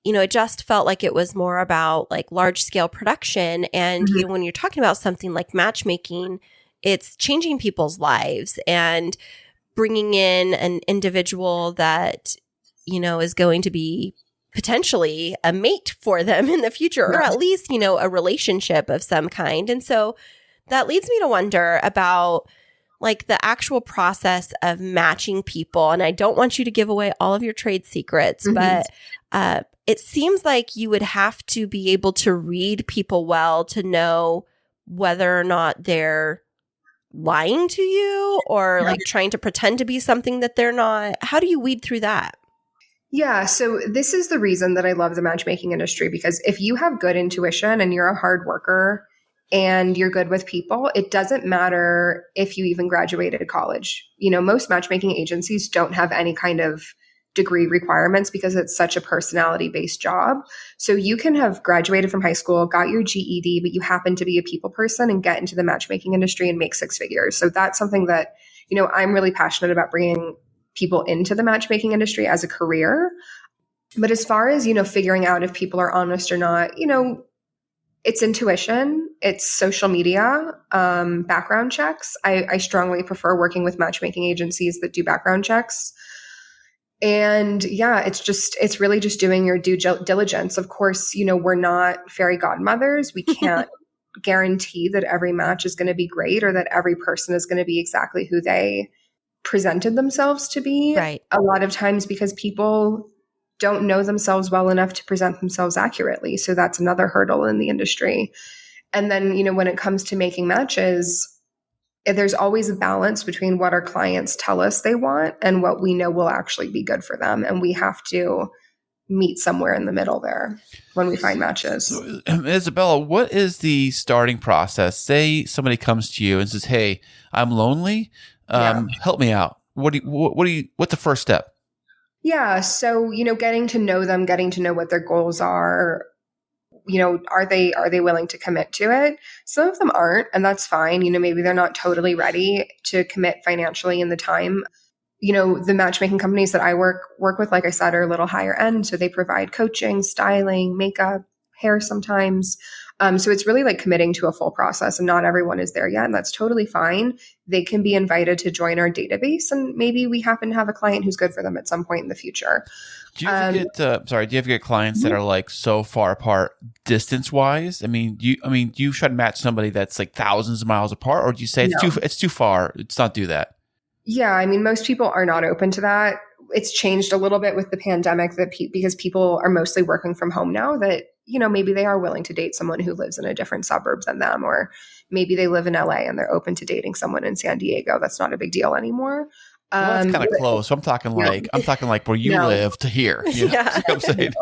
it just felt like it was more about like large scale production. And, when you're talking about something like matchmaking, it's changing people's lives and bringing in an individual that, is going to be potentially a mate for them in the future, or at least, a relationship of some kind. And so that leads me to wonder about like the actual process of matching people. And I don't want you to give away all of your trade secrets, but it seems like you would have to be able to read people well to know whether or not they're lying to you or like trying to pretend to be something that they're not. How do you weed through that? Yeah. So this is the reason that I love the matchmaking industry, because if you have good intuition and you're a hard worker and you're good with people, it doesn't matter if you even graduated college. Most matchmaking agencies don't have any kind of degree requirements because it's such a personality-based job. So you can have graduated from high school, got your GED, but you happen to be a people person and get into the matchmaking industry and make six figures. So that's something that, I'm really passionate about bringing people into the matchmaking industry as a career. But as far as, figuring out if people are honest or not, it's intuition, it's social media, background checks. I strongly prefer working with matchmaking agencies that do background checks. And yeah, it's really just doing your due diligence. Of course, we're not fairy godmothers. We can't guarantee that every match is going to be great or that every person is going to be exactly who they presented themselves to be. Right. A lot of times because people don't know themselves well enough to present themselves accurately. So that's another hurdle in the industry. And then, when it comes to making matches, there's always a balance between what our clients tell us they want and what we know will actually be good for them. And we have to meet somewhere in the middle there when we find matches. So, Isabella, what is the starting process? Say somebody comes to you and says, "Hey, I'm lonely. Help me out." What's the first step? Yeah. So, getting to know them, getting to know what their goals are. Are they willing to commit to it? Some of them aren't, and that's fine. Maybe they're not totally ready to commit financially in the time. The matchmaking companies that I work with, like I said, are a little higher end. So they provide coaching, styling, makeup, hair sometimes. So it's really like committing to a full process, and not everyone is there yet. And that's totally fine. They can be invited to join our database, and maybe we happen to have a client who's good for them at some point in the future. Do you ever get clients that are like so far apart distance wise? Do you try to match somebody that's like thousands of miles apart, or do you say it's too far? Let's not do that. Yeah. Most people are not open to that. It's changed a little bit with the pandemic because people are mostly working from home now that, maybe they are willing to date someone who lives in a different suburb than them, or maybe they live in LA and they're open to dating someone in San Diego. That's not a big deal anymore. Well, that's kind of close. So I'm talking like where you live to here. Yeah. I'm saying.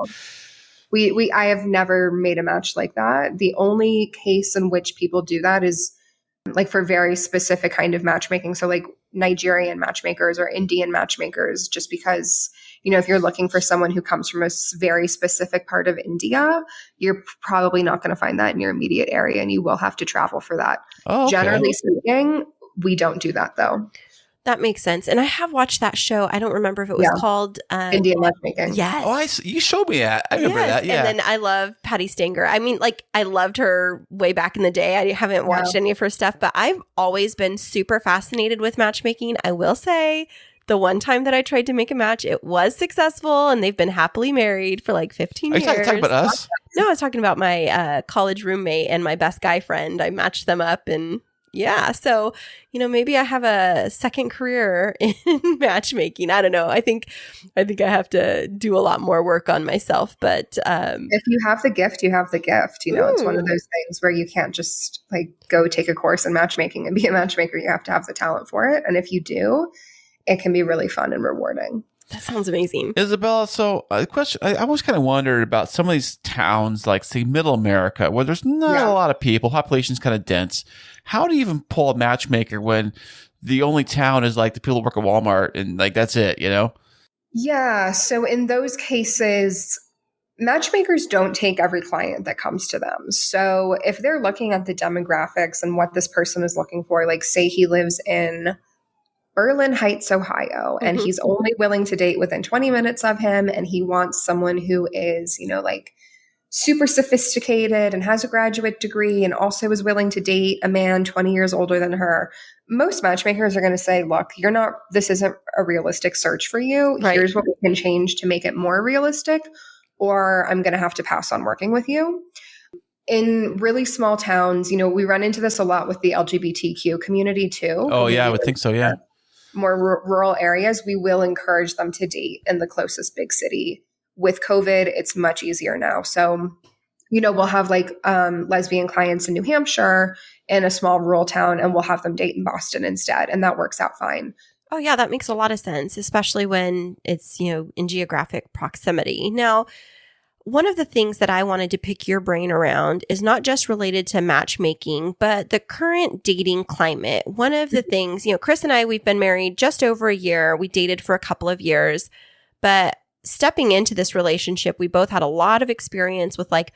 I have never made a match like that. The only case in which people do that is like for very specific kind of matchmaking. So like Nigerian matchmakers or Indian matchmakers, just because, if you're looking for someone who comes from a very specific part of India, you're probably not going to find that in your immediate area, and you will have to travel for that. Oh, okay. Generally speaking, we don't do that though. That makes sense. And I have watched that show. I don't remember if it was called Indian Matchmaking. Yes. You showed me that. I remember that. Yeah. And then I love Patty Stanger. I loved her way back in the day. I haven't watched any of her stuff, but I've always been super fascinated with matchmaking. I will say the one time that I tried to make a match, it was successful, and they've been happily married for like 15 years. Are you talking about us? No, I was talking about my college roommate and my best guy friend. I matched them up, and yeah. So, maybe I have a second career in matchmaking. I don't know. I think I have to do a lot more work on myself, but if you have the gift, you have the gift. It's one of those things where you can't just like go take a course in matchmaking and be a matchmaker. You have to have the talent for it. And if you do, it can be really fun and rewarding. That sounds amazing. Isabella, so a question, I always kind of wondered about some of these towns, like say middle America, where there's not a lot of people, population's kind of dense. How do you even pull a matchmaker when the only town is like the people who work at Walmart and like that's it, Yeah. So in those cases, matchmakers don't take every client that comes to them. So if they're looking at the demographics and what this person is looking for, like say he lives in Berlin Heights, Ohio, and he's only willing to date within 20 minutes of him, and he wants someone who is, like super sophisticated and has a graduate degree and also is willing to date a man 20 years older than her. Most matchmakers are going to say, look, this isn't a realistic search for you. Right. Here's what we can change to make it more realistic, or I'm going to have to pass on working with you. In really small towns, we run into this a lot with the LGBTQ community too. Oh yeah, I would think so. Yeah. More rural areas, we will encourage them to date in the closest big city. With COVID, it's much easier now. So, we'll have like lesbian clients in New Hampshire in a small rural town, and we'll have them date in Boston instead. And that works out fine. Oh, yeah, that makes a lot of sense, especially when it's, in geographic proximity. Now, one of the things that I wanted to pick your brain around is not just related to matchmaking, but the current dating climate. One of the things, Kris and I, we've been married just over a year. We dated for a couple of years. But stepping into this relationship, we both had a lot of experience with like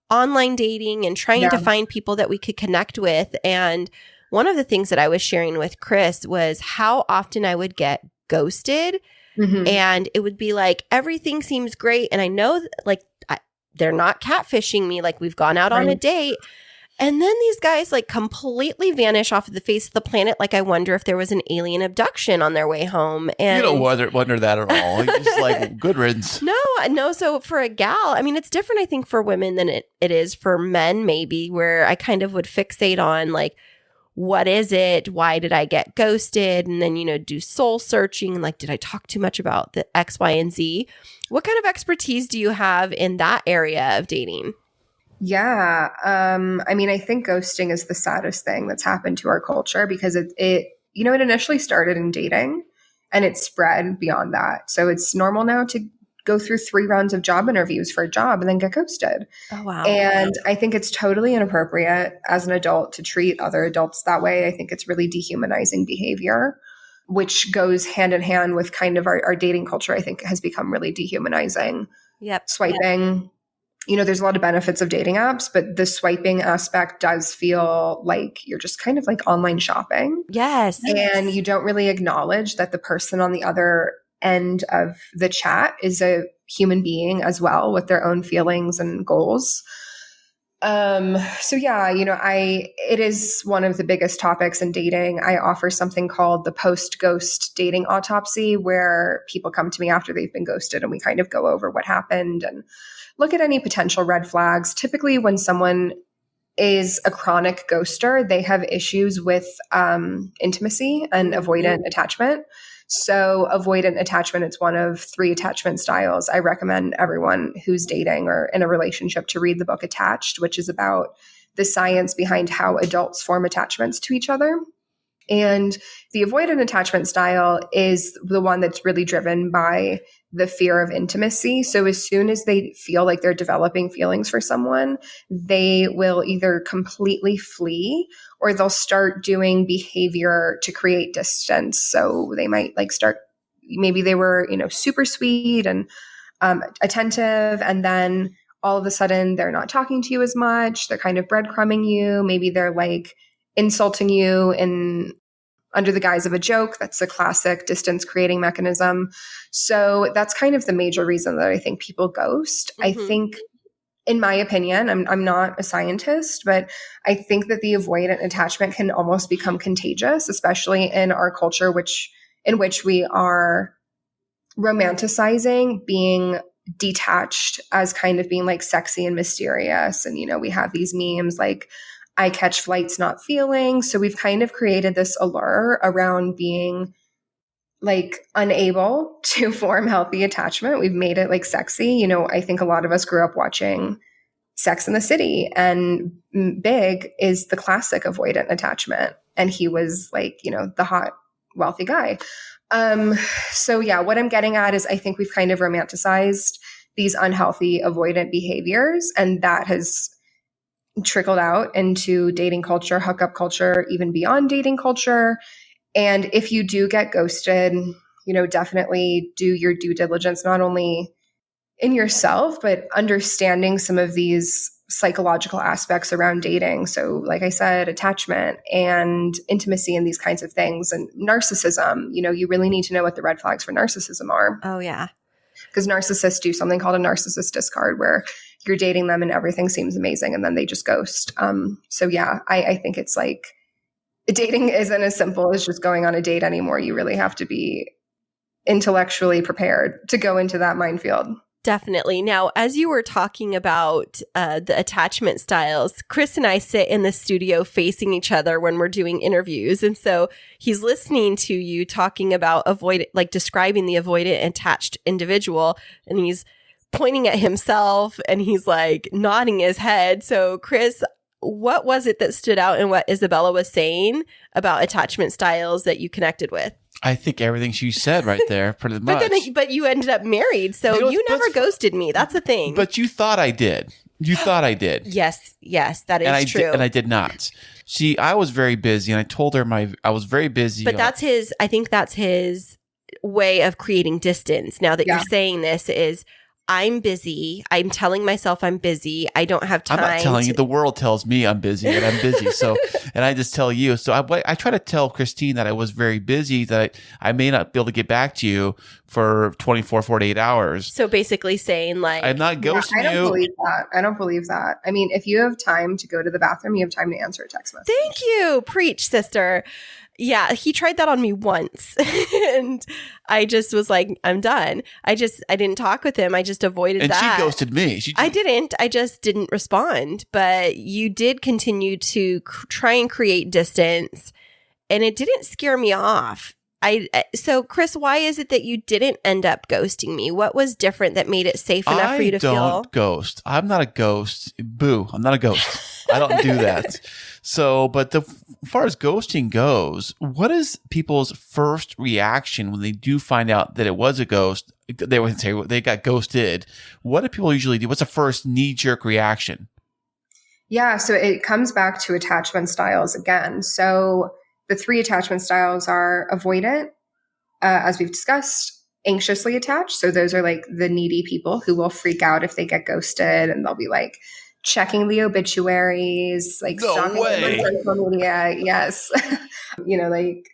online dating and trying to find people that we could connect with. And one of the things that I was sharing with Kris was how often I would get ghosted. And it would be like, everything seems great. And I know like they're not catfishing me. Like we've gone out on a date. And then these guys like completely vanish off of the face of the planet. Like I wonder if there was an alien abduction on their way home. And you don't wonder that at all. You're just like, good riddance. No. So for a gal, I mean, it's different, I think, for women than it is for men, maybe, where I kind of would fixate on like, what is it? Why did I get ghosted? And then, do soul searching. Like, did I talk too much about the X, Y, and Z? What kind of expertise do you have in that area of dating? Yeah. I mean, I think ghosting is the saddest thing that's happened to our culture because it initially started in dating and it spread beyond that. So it's normal now to go through 3 rounds of job interviews for a job and then get ghosted. Oh, wow. And I think it's totally inappropriate as an adult to treat other adults that way. I think it's really dehumanizing behavior, which goes hand in hand with kind of our dating culture, I think has become really dehumanizing. Yep. Swiping. There's a lot of benefits of dating apps, but the swiping aspect does feel like you're just kind of like online shopping. Yes. And you don't really acknowledge that the person on the other end of the chat is a human being as well with their own feelings and goals. So yeah, it is one of the biggest topics in dating. I offer something called the Post-Ghost Dating Autopsy, where people come to me after they've been ghosted and we kind of go over what happened and look at any potential red flags. Typically when someone is a chronic ghoster, they have issues with intimacy and avoidant attachment. So avoidant attachment, it's one of 3 attachment styles. I recommend everyone who's dating or in a relationship to read the book Attached, which is about the science behind how adults form attachments to each other. And the avoidant attachment style is the one that's really driven by the fear of intimacy. So as soon as they feel like they're developing feelings for someone, they will either completely flee or they'll start doing behavior to create distance. So they might maybe they were, super sweet and attentive. And then all of a sudden they're not talking to you as much. They're kind of breadcrumbing you. Maybe they're like insulting you under the guise of a joke. That's a classic distance creating mechanism. So that's kind of the major reason that I think people ghost. I think, in my opinion, I'm not a scientist, but I think that the avoidant attachment can almost become contagious, especially in our culture, in which we are romanticizing being detached as kind of being like sexy and mysterious. And, we have these memes like, I catch flights, not feelings. So we've kind of created this allure around being like unable to form healthy attachment. We've made it like sexy. I think a lot of us grew up watching Sex and the City, and Big is the classic avoidant attachment. And he was like, the hot, wealthy guy. So yeah, what I'm getting at is I think we've kind of romanticized these unhealthy avoidant behaviors, and that has trickled out into dating culture, hookup culture, even beyond dating culture. And if you do get ghosted, definitely do your due diligence, not only in yourself, but understanding some of these psychological aspects around dating. So like I said, attachment and intimacy and these kinds of things, and narcissism, you really need to know what the red flags for narcissism are. Oh yeah. Because narcissists do something called a narcissist discard, where you're dating them and everything seems amazing and then they just ghost. So yeah, I think it's like dating isn't as simple as just going on a date anymore. You really have to be intellectually prepared to go into that minefield. Definitely. Now, as you were talking about the attachment styles, Kris and I sit in the studio facing each other when we're doing interviews. And so he's listening to you talking about describing the avoidant attached individual. And he's pointing at himself and he's like nodding his head. So Kris, what was it that stood out in what Isabella was saying about attachment styles that you connected with? I think everything she said right there, pretty much. But you ended up married, so you never ghosted me. That's the thing. But you thought I did. Yes, that is true. And I did not. I was very busy, and I told her I was very busy. But that's his. I think that's his way of creating distance now that you're saying this is I'm busy. I'm telling myself I'm busy. I don't have time. I'm not telling you. The world tells me I'm busy and I'm busy. So, and I just tell you. So I try to tell Kristine that I was very busy, that I may not be able to get back to you for 24, 48 hours. So basically saying like, I'm not ghosting I don't you. believe that. I don't believe that. I mean, if you have time to go to the bathroom, you have time to answer a text message. Thank you. Preach, sister. Yeah, he tried that on me once and I just was like, I'm done. I didn't talk with him. I just avoided that. And she ghosted me. I didn't. I just didn't respond. But you did continue to try and create distance and it didn't scare me off. So Kris, why is it that you didn't end up ghosting me? What was different that made it safe enough for you to feel? I don't ghost. I'm not a ghost. Boo. I'm not a ghost. I don't do that. So, but as far as ghosting goes, what is people's first reaction when they do find out that it was a ghost? They would say they got ghosted. What do people usually do? What's the first knee-jerk reaction? Yeah, so it comes back to attachment styles again. So the 3 attachment styles are avoidant, as we've discussed, anxiously attached. So those are like the needy people who will freak out if they get ghosted and they'll be like checking the obituaries, like stalking on social media. Yes. Like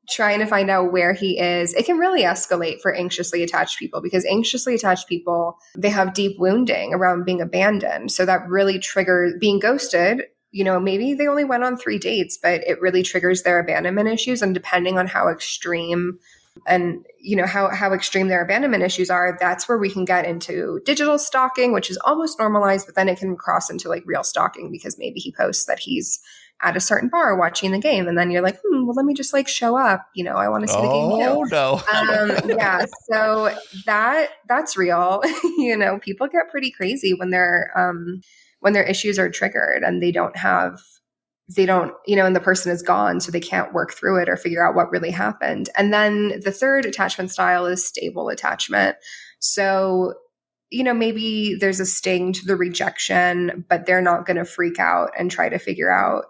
trying to find out where he is. It can really escalate for anxiously attached people because anxiously attached people, they have deep wounding around being abandoned. So that really triggers being ghosted. Maybe they only went on 3 dates, but it really triggers their abandonment issues. And depending on how extreme and, how extreme their abandonment issues are, that's where we can get into digital stalking, which is almost normalized, but then it can cross into like real stalking because maybe he posts that he's at a certain bar watching the game. And then you're like, well, let me just like show up. I want to see the game. Oh, no. Yeah. So that's real. People get pretty crazy when their issues are triggered and they don't, and the person is gone, so they can't work through it or figure out what really happened. And then the 3rd attachment style is stable attachment. So, maybe there's a sting to the rejection, but they're not going to freak out and try to figure out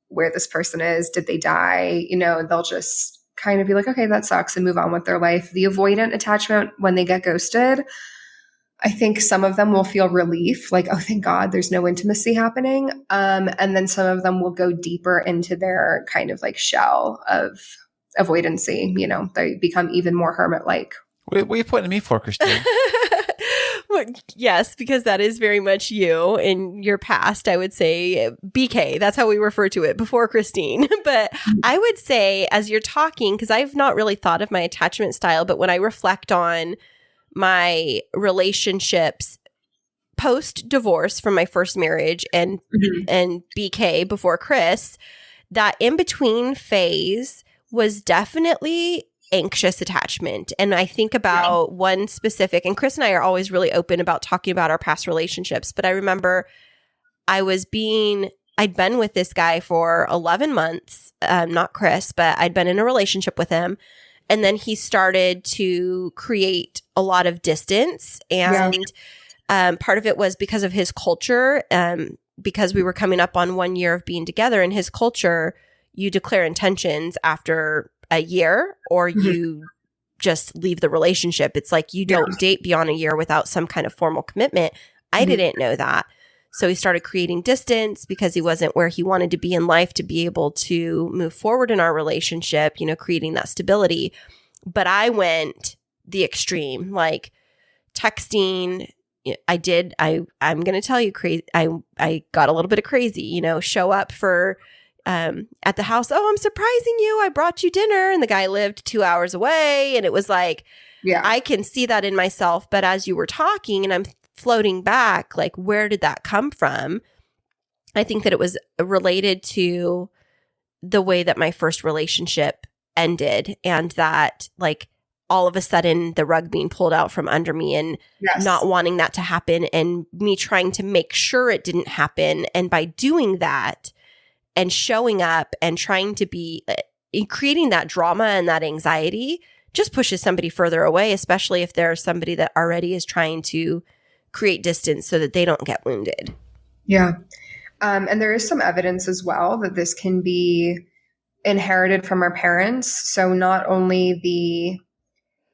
where this person is. Did they die? They'll just kind of be like, okay, that sucks and move on with their life. The avoidant attachment, when they get ghosted, I think some of them will feel relief, like, oh, thank God there's no intimacy happening. And then some of them will go deeper into their kind of like shell of avoidancy. They become even more hermit-like. What are you pointing at me for, Kristine? Yes, because that is very much you in your past. I would say BK. That's how we refer to it before Kristine. But I would say as you're talking, because I've not really thought of my attachment style, but when I reflect on my relationships post-divorce from my first marriage and BK before Kris, that in-between phase was definitely anxious attachment. And I think about one specific, and Kris and I are always really open about talking about our past relationships, but I remember I'd been with this guy for 11 months, not Kris, but I'd been in a relationship with him. And then he started to create a lot of distance. And part of it was because of his culture, because we were coming up on 1 year of being together. In his culture, you declare intentions after a year or you just leave the relationship. It's like you don't date beyond a year without some kind of formal commitment. I didn't know that. So he started creating distance because he wasn't where he wanted to be in life to be able to move forward in our relationship, creating that stability. But I went the extreme, like texting. I'm going to tell you crazy. I got a little bit of crazy, show up for, at the house. Oh, I'm surprising you. I brought you dinner. And the guy lived 2 hours away. And it was like, I can see that in myself. But as you were talking and I'm floating back, like, where did that come from? I think that it was related to the way that my first relationship ended and that like all of a sudden the rug being pulled out from under me and not wanting that to happen and me trying to make sure it didn't happen. And by doing that and showing up and trying to be creating that drama and that anxiety just pushes somebody further away, especially if there's somebody that already is trying to create distance so that they don't get wounded. Yeah. And there is some evidence as well that this can be inherited from our parents. So not only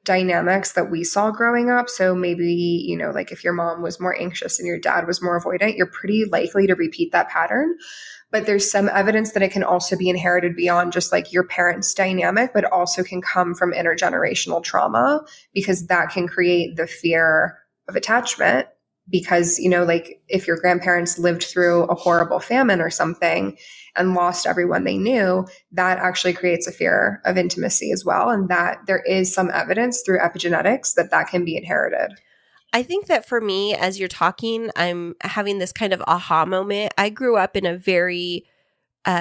dynamics that we saw growing up. So maybe, you know, like if your mom was more anxious and your dad was more avoidant, you're pretty likely to repeat that pattern. But there's some evidence that it can also be inherited beyond just like your parents' dynamic, but also can come from intergenerational trauma, because that can create the fear of attachment. Because, you know, like if your grandparents lived through a horrible famine or something and lost everyone they knew, that actually creates a fear of intimacy as well. And that there is some evidence through epigenetics that that can be inherited. I think that for me, as you're talking, I'm having this kind of aha moment. I grew up in a very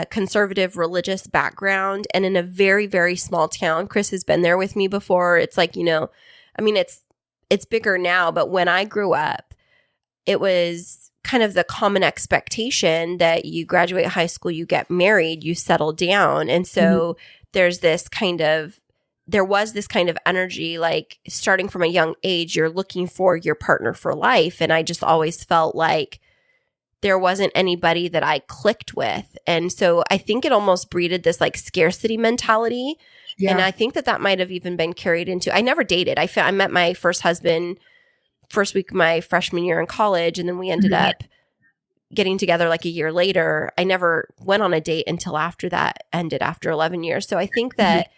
conservative religious background and in a very, very small town. Kris has been there with me before. It's like, you know, I mean, it's bigger now, but when I grew up, it was kind of the common expectation that you graduate high school, you get married, you settle down. And so there was this kind of energy, like starting from a young age, you're looking for your partner for life. And I just always felt like there wasn't anybody that I clicked with. And so I think it almost breeded this like scarcity mentality. Yeah. And I think that might have even been carried into, I never dated. I met my first husband first week of my freshman year in college, and then we ended up getting together like a year later. I never went on a date until after that ended, after 11 years. So I think that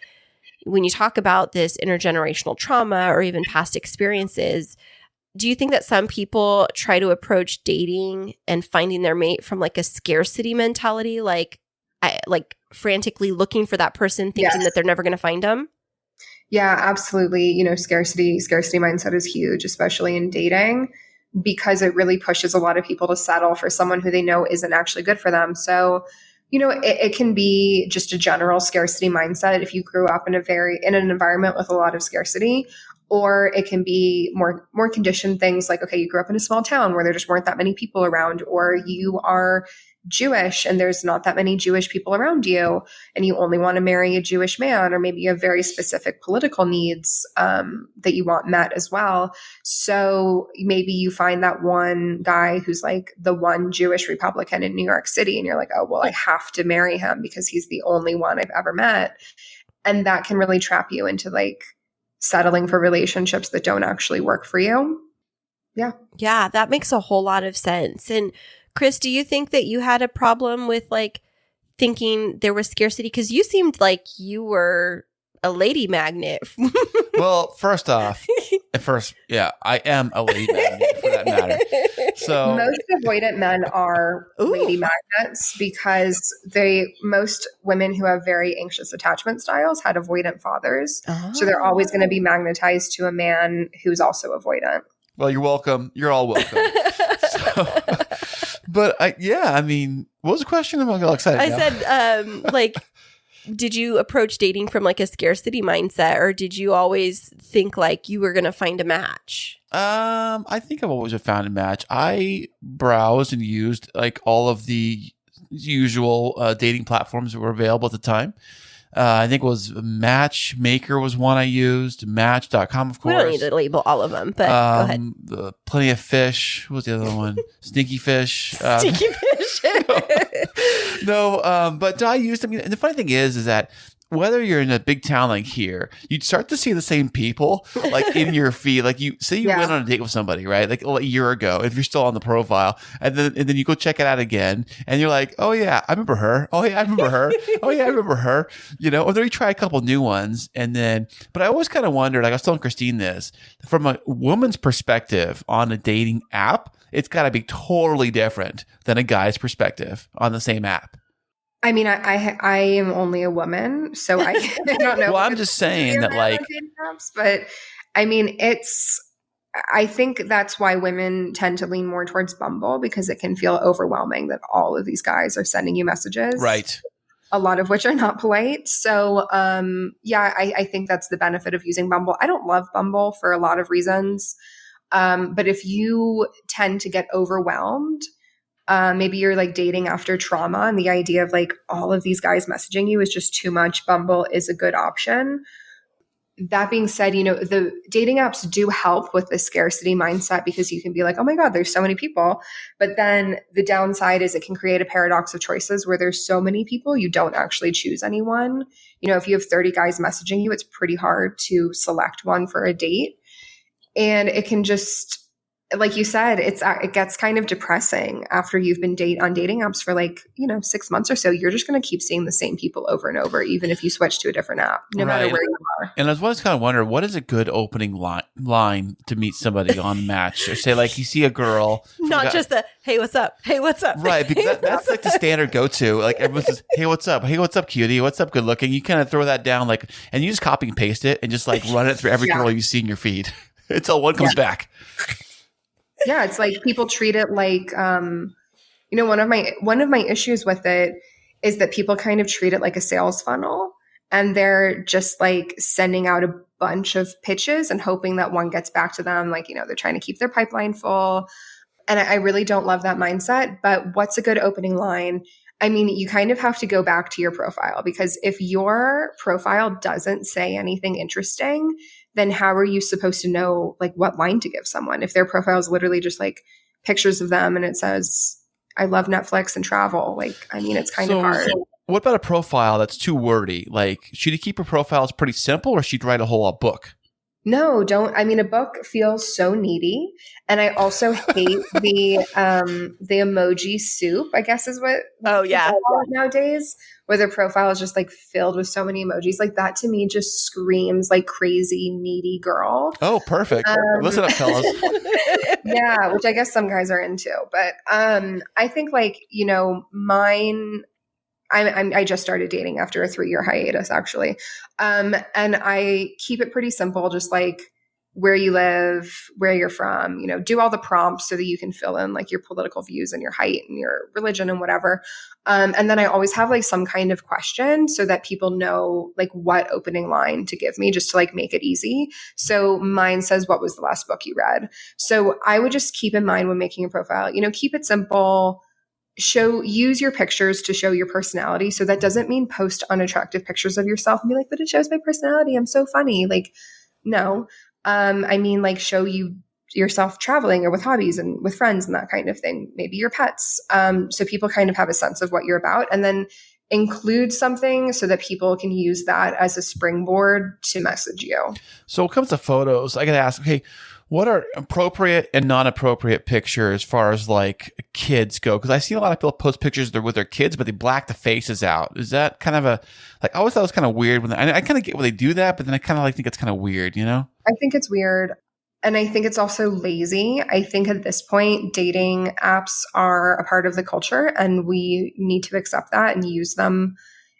when you talk about this intergenerational trauma or even past experiences, do you think that some people try to approach dating and finding their mate from like a scarcity mentality, like frantically looking for that person, thinking that they're never going to find them? Yeah, absolutely. You know, scarcity mindset is huge, especially in dating, because it really pushes a lot of people to settle for someone who they know isn't actually good for them. So, you know, it can be just a general scarcity mindset if you grew up in an environment with a lot of scarcity, or it can be more conditioned things like, okay, you grew up in a small town where there just weren't that many people around, or you are Jewish and there's not that many Jewish people around you and you only want to marry a Jewish man, or maybe you have very specific political needs that you want met as well. So maybe you find that one guy who's like the one Jewish Republican in New York City and you're like, oh, well, I have to marry him because he's the only one I've ever met. And that can really trap you into like settling for relationships that don't actually work for you. Yeah. Yeah, that makes a whole lot of sense. And Kris, do you think that you had a problem with like thinking there was scarcity? Because you seemed like you were a lady magnet. Well, first off, I am a lady magnet for that matter. So most avoidant men are lady magnets because most women who have very anxious attachment styles had avoidant fathers. Oh. So they're always going to be magnetized to a man who's also avoidant. Well, you're welcome. You're all welcome. But I mean, what was the question? I'm all excited. I said, like, did you approach dating from like a scarcity mindset, or did you always think like you were going to find a match? I think I've always found a match. I browsed and used like all of the usual dating platforms that were available at the time. I think it was Matchmaker was one I used. Match.com, of course. We don't need to label all of them, but go ahead. Plenty of Fish. What was the other one? Stinky Fish. Stinky Fish. But I used them. And the funny thing is that whether you're in a big town like here, you'd start to see the same people like in your feed. Like you went on a date with somebody, right? Like a year ago, if you're still on the profile, and then you go check it out again, and you're like, oh yeah, I remember her. Oh yeah, I remember her. Oh yeah, I remember her. You know, or then you try a couple new ones, but I always kind of wondered. Like I was telling Kristine this, from a woman's perspective on a dating app, it's got to be totally different than a guy's perspective on the same app. I mean, I am only a woman, so I don't know. Well, I'm just saying that, like, but I mean, I think that's why women tend to lean more towards Bumble, because it can feel overwhelming that all of these guys are sending you messages, right? A lot of which are not polite. So, I think that's the benefit of using Bumble. I don't love Bumble for a lot of reasons, but if you tend to get overwhelmed. Maybe you're like dating after trauma and the idea of like all of these guys messaging you is just too much. Bumble is a good option. that being said, the dating apps do help with the scarcity mindset because you can be like, oh my God, there's so many people. But then the downside is it can create a paradox of choices where there's so many people, you don't actually choose anyone. If you have 30 guys messaging you, it's pretty hard to select one for a date. And it can just, like you said, it gets kind of depressing after you've been on dating apps for 6 months or so. You're just going to keep seeing the same people over and over, even if you switch to a different app, no matter where you are. And I was kind of wondering, what is a good opening line to meet somebody on Match? Or say, like, you see a girl. Not just the, hey, what's up? Hey, what's up? Right, because that's like the standard go-to. Like, everyone says, hey, what's up? Hey, what's up, cutie? What's up, good looking? You kind of throw that down, and you just copy and paste it and just, run it through every girl you see in your feed until one comes back. Yeah, it's like people treat it like, one of my issues with it is that people kind of treat it like a sales funnel, and they're just sending out a bunch of pitches and hoping that one gets back to them. They're trying to keep their pipeline full. And I really don't love that mindset. But what's a good opening line? I mean, you kind of have to go back to your profile, because if your profile doesn't say anything interesting, then how are you supposed to know what line to give someone if their profile is literally just pictures of them and it says, I love Netflix and travel? It's kind of hard. What about a profile that's too wordy? Should you keep her profiles pretty simple, or should you write a whole book? No, don't. I mean, a book feels so needy. And I also hate the emoji soup, I guess is what nowadays, where their profile is just filled with so many emojis. That to me just screams crazy, needy girl. Oh, perfect. Listen up, fellas. Yeah, which I guess some guys are into. But I think mine, I just started dating after a 3-year hiatus, actually. And I keep it pretty simple, just where you live, where you're from, do all the prompts so that you can fill in your political views and your height and your religion and whatever. And then I always have some kind of question so that people know what opening line to give me, just to make it easy. So mine says, what was the last book you read? So I would just keep in mind when making a profile, keep it simple. Use your pictures to show your personality. So that doesn't mean post unattractive pictures of yourself and be but it shows my personality, I'm so funny. No. I mean, show yourself traveling or with hobbies and with friends and that kind of thing. Maybe your pets. So people kind of have a sense of what you're about, and then include something so that people can use that as a springboard to message you. So when it comes to photos, I got to ask, okay, what are appropriate and non-appropriate pictures as far as kids go? Because I see a lot of people post pictures with their kids, but they black the faces out. Is that kind of I always thought it was kind of weird I kind of get why they do that, but then I kind of think it's kind of weird, I think it's weird. And I think it's also lazy. I think at this point, dating apps are a part of the culture, and we need to accept that and use them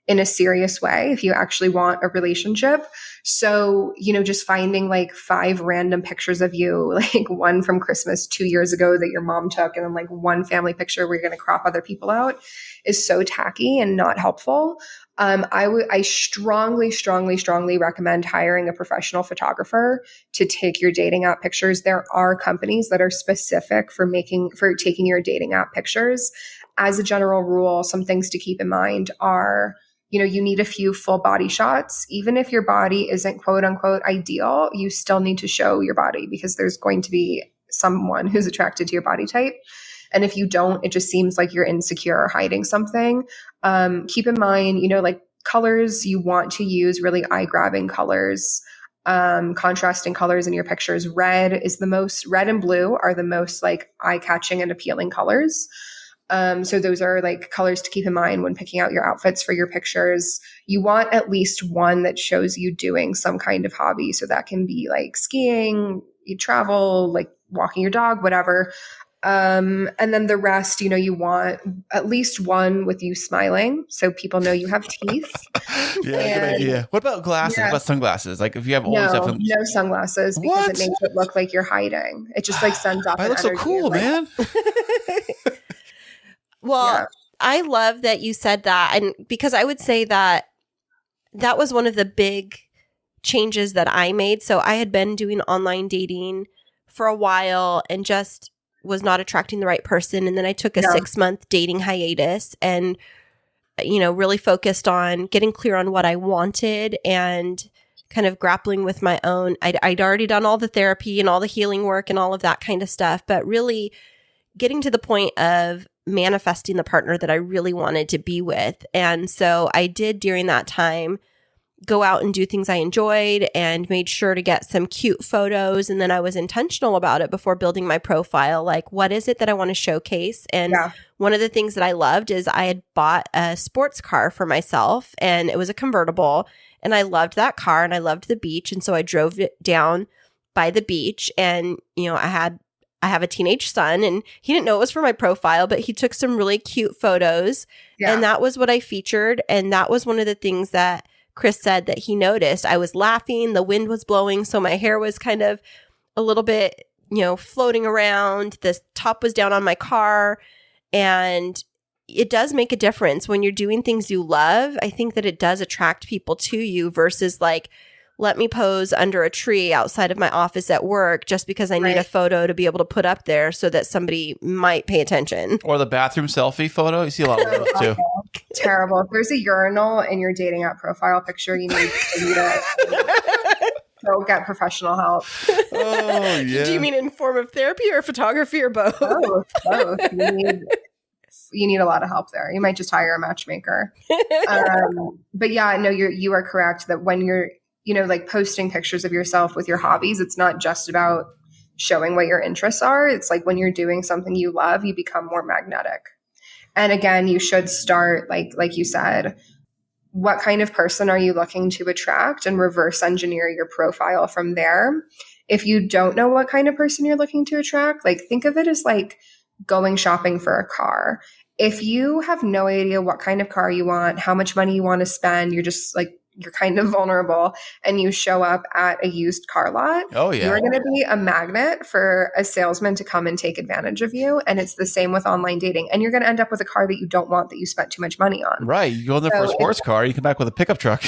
in a serious way if you actually want a relationship. So, just finding 5 random pictures of you, one from Christmas 2 years ago that your mom took, and then one family picture where you're going to crop other people out, is so tacky and not helpful. I strongly, strongly, strongly recommend hiring a professional photographer to take your dating app pictures. There are companies that are specific for taking your dating app pictures. As a general rule, some things to keep in mind are, you need a few full body shots. Even if your body isn't quote unquote ideal, you still need to show your body, because there's going to be someone who's attracted to your body type. And if you don't, it just seems like you're insecure or hiding something. Keep in mind, colors you want to use, really eye-grabbing colors, contrasting colors in your pictures. Red and blue are the most eye-catching and appealing colors. So those are colors to keep in mind when picking out your outfits for your pictures. You want at least one that shows you doing some kind of hobby. So that can be skiing, you travel, walking your dog, whatever. And then the rest, you want at least one with you smiling so people know you have teeth. Yeah, good idea. What about glasses? Yeah. What about sunglasses? If you have no sunglasses, because it makes it look like you're hiding. It just sends off. I look so cool, man. Well, yeah. I love that you said that, and because I would say that was one of the big changes that I made. So I had been doing online dating for a while and just was not attracting the right person. And then I took a 6-month dating hiatus and, really focused on getting clear on what I wanted and kind of grappling with my own. I'd already done all the therapy and all the healing work and all of that kind of stuff, but really getting to the point of manifesting the partner that I really wanted to be with. And so I did during that time go out and do things I enjoyed and made sure to get some cute photos. And then I was intentional about it before building my profile. Like, what is it that I want to showcase? And one of the things that I loved is I had bought a sports car for myself, and it was a convertible. And I loved that car and I loved the beach. And so I drove it down by the beach, and, you know, I have a teenage son, and he didn't know it was for my profile, but he took some really cute photos. And that was what I featured. And that was one of the things that Kris said that he noticed. I was laughing, the wind was blowing, so my hair was kind of a little bit, you know, floating around. The top was down on my car. And it does make a difference when you're doing things you love. I think that it does attract people to you versus like, let me pose under a tree outside of my office at work just because I need a photo to be able to put up there so that somebody might pay attention. Or the bathroom selfie photo. You see a lot of those too. Terrible. If there's a urinal in your dating app profile picture, you need to go get professional help. Oh, yeah. Do you mean in form of therapy or photography or both? Both. You need a lot of help there. You might just hire a matchmaker. But yeah, no, you are correct that when you're, you know, like posting pictures of yourself with your hobbies, it's not just about showing what your interests are. It's like when you're doing something you love, you become more magnetic. And again, you should start, like you said, what kind of person are you looking to attract, and reverse engineer your profile from there. If you don't know what kind of person you're looking to attract, like think of it as like going shopping for a car. If you have no idea what kind of car you want, how much money you want to spend, you're just like, you're kind of vulnerable, and you show up at a used car lot, you're going to be a magnet for a salesman to come and take advantage of you. And it's the same with online dating. And you're going to end up with a car that you don't want, that you spent too much money on. Right. You go in there for a sports car, you come back with a pickup truck.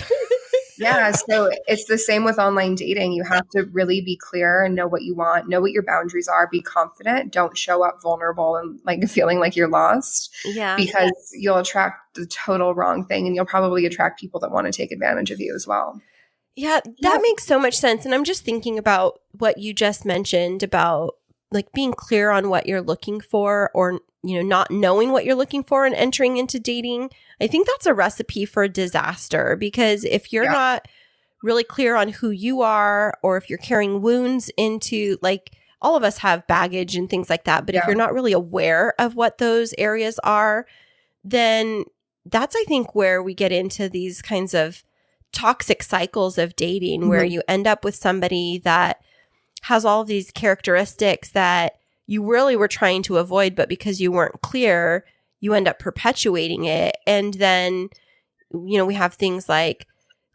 Yeah. So it's the same with online dating. You have to really be clear and know what you want, know what your boundaries are, be confident. Don't show up vulnerable and like feeling like you're lost. Yeah. Because you'll attract the total wrong thing, and you'll probably attract people that want to take advantage of you as well. Yeah, that makes so much sense. And I'm just thinking about what you just mentioned about like being clear on what you're looking for, or, you know, not knowing what you're looking for and entering into dating. I think that's a recipe for disaster, because if you're not really clear on who you are, or if you're carrying wounds into, like, all of us have baggage and things like that. But if you're not really aware of what those areas are, then that's, I think, where we get into these kinds of toxic cycles of dating, where you end up with somebody that has all of these characteristics that you really were trying to avoid, but because you weren't clear, you end up perpetuating it. And then, you know, we have things like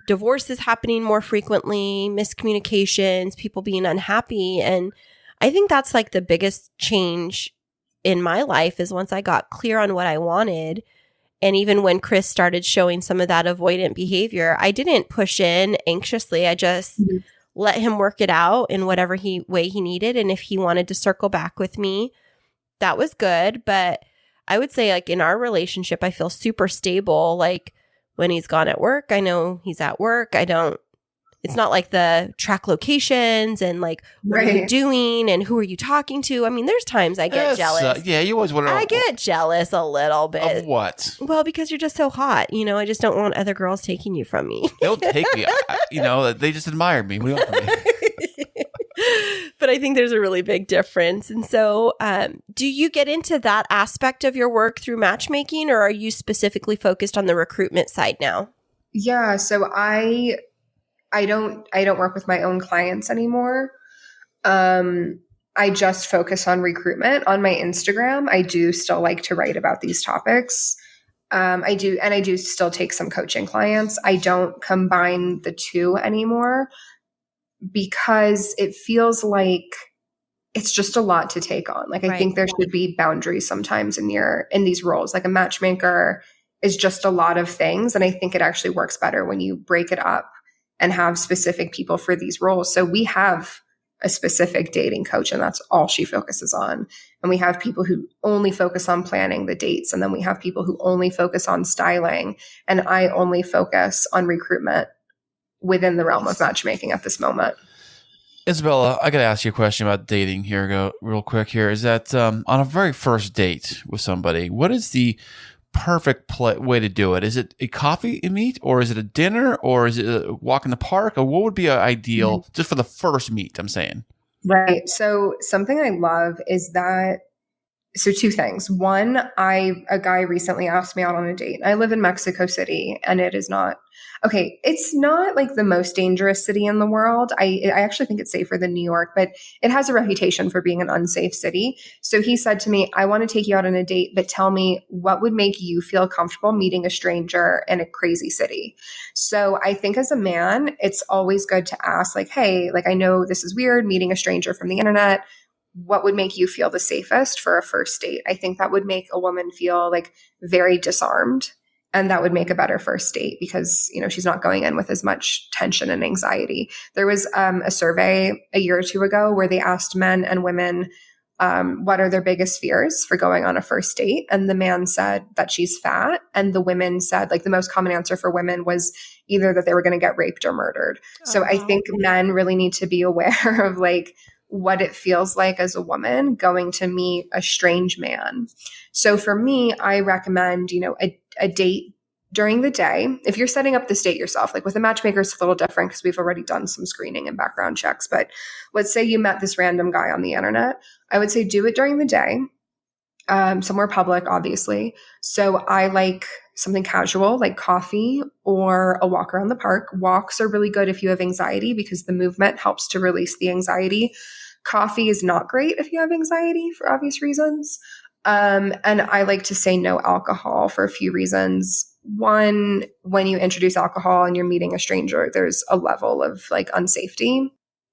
divorces happening more frequently, miscommunications, people being unhappy. And I think that's like the biggest change in my life, is once I got clear on what I wanted. And even when Kris started showing some of that avoidant behavior, I didn't push in anxiously. I just let him work it out in whatever way he needed. And if he wanted to circle back with me, that was good. But I would say, like, in our relationship, I feel super stable. Like, when he's gone at work, I know he's at work. It's not like the track locations and like, what are you doing and who are you talking to? I mean, there's times I get jealous. You always want to. I get jealous a little bit. Of what? Well, because you're just so hot. You know, I just don't want other girls taking you from me. They'll take me. You know, they just admire me. What do you want from me? But I think there's a really big difference. And so do you get into that aspect of your work through matchmaking, or are you specifically focused on the recruitment side now? Yeah. So I don't work with my own clients anymore. I just focus on recruitment. On my Instagram, I do still like to write about these topics. I do still take some coaching clients. I don't combine the two anymore, because it feels like it's just a lot to take on. Like, I think there should be boundaries sometimes in these roles. Like, a matchmaker is just a lot of things. And I think it actually works better when you break it up and have specific people for these roles. So we have a specific dating coach, and that's all she focuses on. And we have people who only focus on planning the dates. And then we have people who only focus on styling. And I only focus on recruitment within the realm of matchmaking at this moment. Isabella, I got to ask you a question about dating here. Go real quick here. Is that on a very first date with somebody, what is the perfect way to do it? Is it a coffee meet, or is it a dinner, or is it a walk in the park, or what would be ideal just for the first meet? I'm saying. Right. So something I love is that. So two things. One, a guy recently asked me out on a date. I live in Mexico City, and it is not okay. It's not like the most dangerous city in the world. I actually think it's safer than New York, but it has a reputation for being an unsafe city. So he said to me, I want to take you out on a date, but tell me what would make you feel comfortable meeting a stranger in a crazy city. So I think as a man, it's always good to ask, like, hey, like, I know this is weird meeting a stranger from the internet. What would make you feel the safest for a first date? I think that would make a woman feel like very disarmed, and that would make a better first date because, she's not going in with as much tension and anxiety. There was a survey a year or two ago where they asked men and women what are their biggest fears for going on a first date. And the man said that she's fat. And the women said, like, the most common answer for women was either that they were going to get raped or murdered. So I think men really need to be aware of like what it feels like as a woman going to meet a strange man. So for me, I recommend, a date during the day. If you're setting up this date yourself, like with a matchmaker, it's a little different because we've already done some screening and background checks. But let's say you met this random guy on the internet. I would say do it during the day, somewhere public, obviously. So I like something casual like coffee or a walk around the park. Walks are really good if you have anxiety because the movement helps to release the anxiety. Coffee is not great if you have anxiety for obvious reasons. And I like to say no alcohol for a few reasons. One, when you introduce alcohol and you're meeting a stranger, there's a level of like unsafety.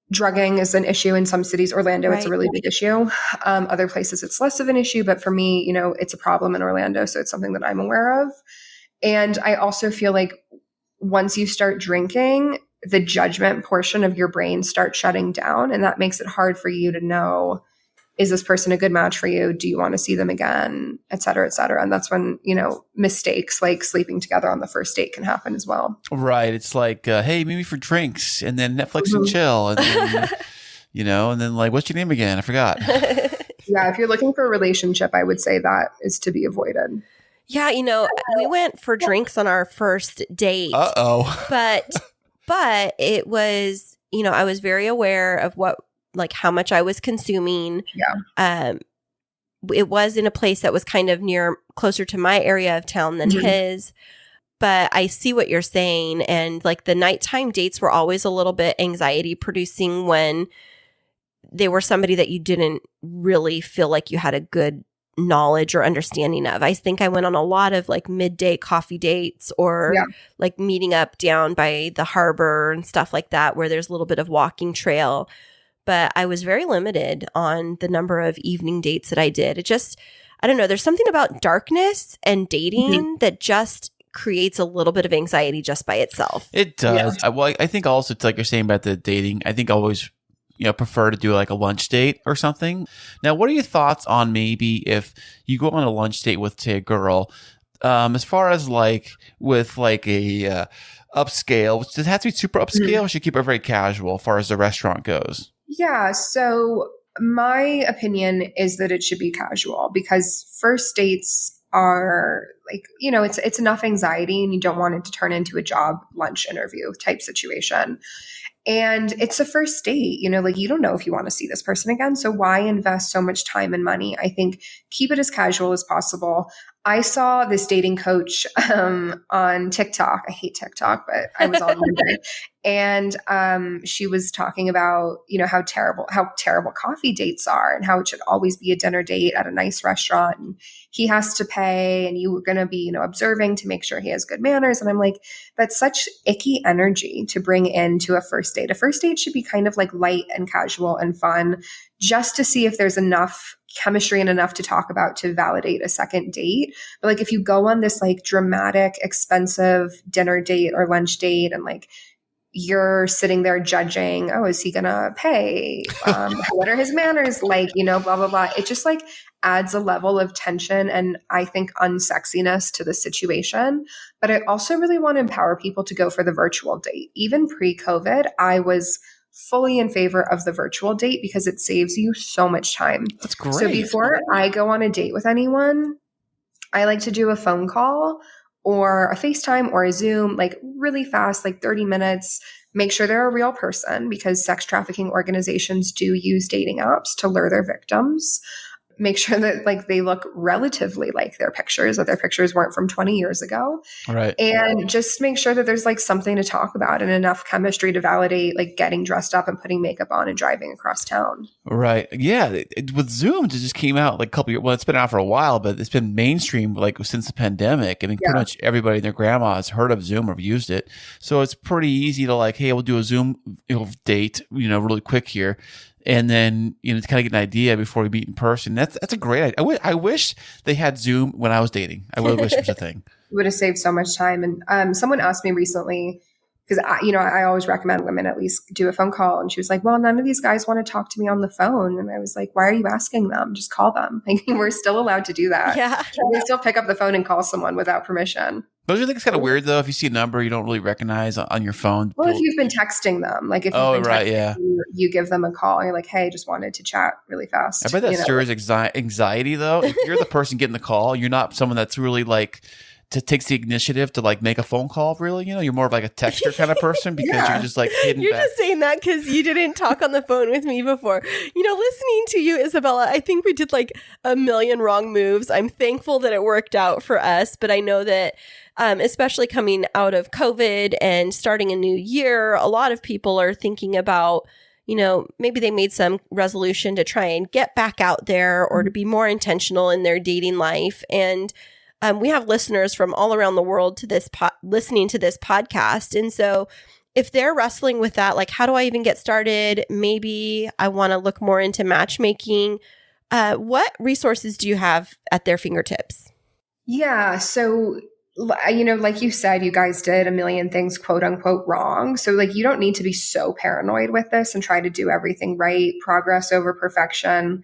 Drugging is an issue in some cities. Orlando, It's a really big issue. Other places, it's less of an issue. But for me, it's a problem in Orlando. So it's something that I'm aware of. And I also feel like once you start drinking, the judgment portion of your brain starts shutting down. And that makes it hard for you to know, is this person a good match for you? Do you want to see them again? Et cetera, et cetera. And that's when, mistakes like sleeping together on the first date can happen as well. Right. It's like, hey, meet me for drinks and then Netflix and chill. And then, and then like, what's your name again? I forgot. Yeah. If you're looking for a relationship, I would say that is to be avoided. Yeah. We went for drinks on our first date. Uh-oh. But it was, I was very aware of how much I was consuming. Yeah. It was in a place that was kind of closer to my area of town than his. But I see what you're saying. And like the nighttime dates were always a little bit anxiety producing when they were somebody that you didn't really feel like you had a good knowledge or understanding of. I think I went on a lot of like midday coffee dates or like meeting up down by the harbor and stuff like that where there's a little bit of walking trail. But I was very limited on the number of evening dates that I did. It just, I don't know, there's something about darkness and dating that just creates a little bit of anxiety just by itself. It does. Yeah. I think also, it's like you're saying about the dating, I think I always prefer to do like a lunch date or something. Now, what are your thoughts on maybe if you go on a lunch date with, say, a girl, as far as like with like a upscale, does it have to be super upscale or should keep it very casual as far as the restaurant goes? Yeah. So my opinion is that it should be casual because first dates are like, it's enough anxiety and you don't want it to turn into a job lunch interview type situation. And it's a first date, like you don't know if you want to see this person again. So why invest so much time and money? I think keep it as casual as possible. I saw this dating coach on TikTok. I hate TikTok, but I was on one day. And she was talking about, how terrible coffee dates are and how it should always be a dinner date at a nice restaurant. And he has to pay and you were going to be, observing to make sure he has good manners. And I'm like, that's such icky energy to bring into a first date. A first date should be kind of like light and casual and fun just to see if there's enough chemistry and enough to talk about to validate a second date. But like if you go on this like dramatic, expensive dinner date or lunch date and like you're sitting there judging, oh, is he gonna pay? What are his manners like? Blah, blah, blah. It just like adds a level of tension and I think unsexiness to the situation. But I also really want to empower people to go for the virtual date. Even pre-COVID, I was fully in favor of the virtual date because it saves you so much time. That's great. So before I go on a date with anyone, I like to do a phone call or a FaceTime or a Zoom, like really fast, like 30 minutes. Make sure they're a real person because sex trafficking organizations do use dating apps to lure their victims. Make sure that like they look relatively like their pictures, that their pictures weren't from 20 years ago. Right. And just make sure that there's like something to talk about and enough chemistry to validate like getting dressed up and putting makeup on and driving across town. Right. Yeah. With Zoom, it just came out like a couple years. Well, it's been out for a while, but it's been mainstream like since the pandemic. I mean, pretty much everybody and their grandma has heard of Zoom or used it. So it's pretty easy to like, hey, we'll do a Zoom date, really quick here. And then, to kind of get an idea before we meet in person. That's a great idea. I wish they had Zoom when I was dating. I really wish it was a thing. It would have saved so much time. And someone asked me recently, because I always recommend women at least do a phone call. And she was like, well, none of these guys want to talk to me on the phone. And I was like, why are you asking them? Just call them. Like, we're still allowed to do that. Yeah. We still pick up the phone and call someone without permission. Don't you think it's kind of weird though if you see a number you don't really recognize on your phone? Well, if you've been texting them, like if you've been texting them, you give them a call and you're like, hey, just wanted to chat really fast. I bet that stirs anxiety though. If you're the person getting the call, you're not someone that's really like takes the initiative to like make a phone call. Really, you're more of like a texter kind of person because you're just like hidden. You're just saying that because you didn't talk on the phone with me before. Listening to you, Isabella, I think we did like a million wrong moves. I'm thankful that it worked out for us, but I know that especially coming out of COVID and starting a new year, a lot of people are thinking about, maybe they made some resolution to try and get back out there or to be more intentional in their dating life. And we have listeners from all around the world to this listening to this podcast. And so if they're wrestling with that, like, how do I even get started? Maybe I want to look more into matchmaking. What resources do you have at their fingertips? Yeah. So, like you said, you guys did a million things, quote unquote, wrong. So like, you don't need to be so paranoid with this and try to do everything right, progress over perfection.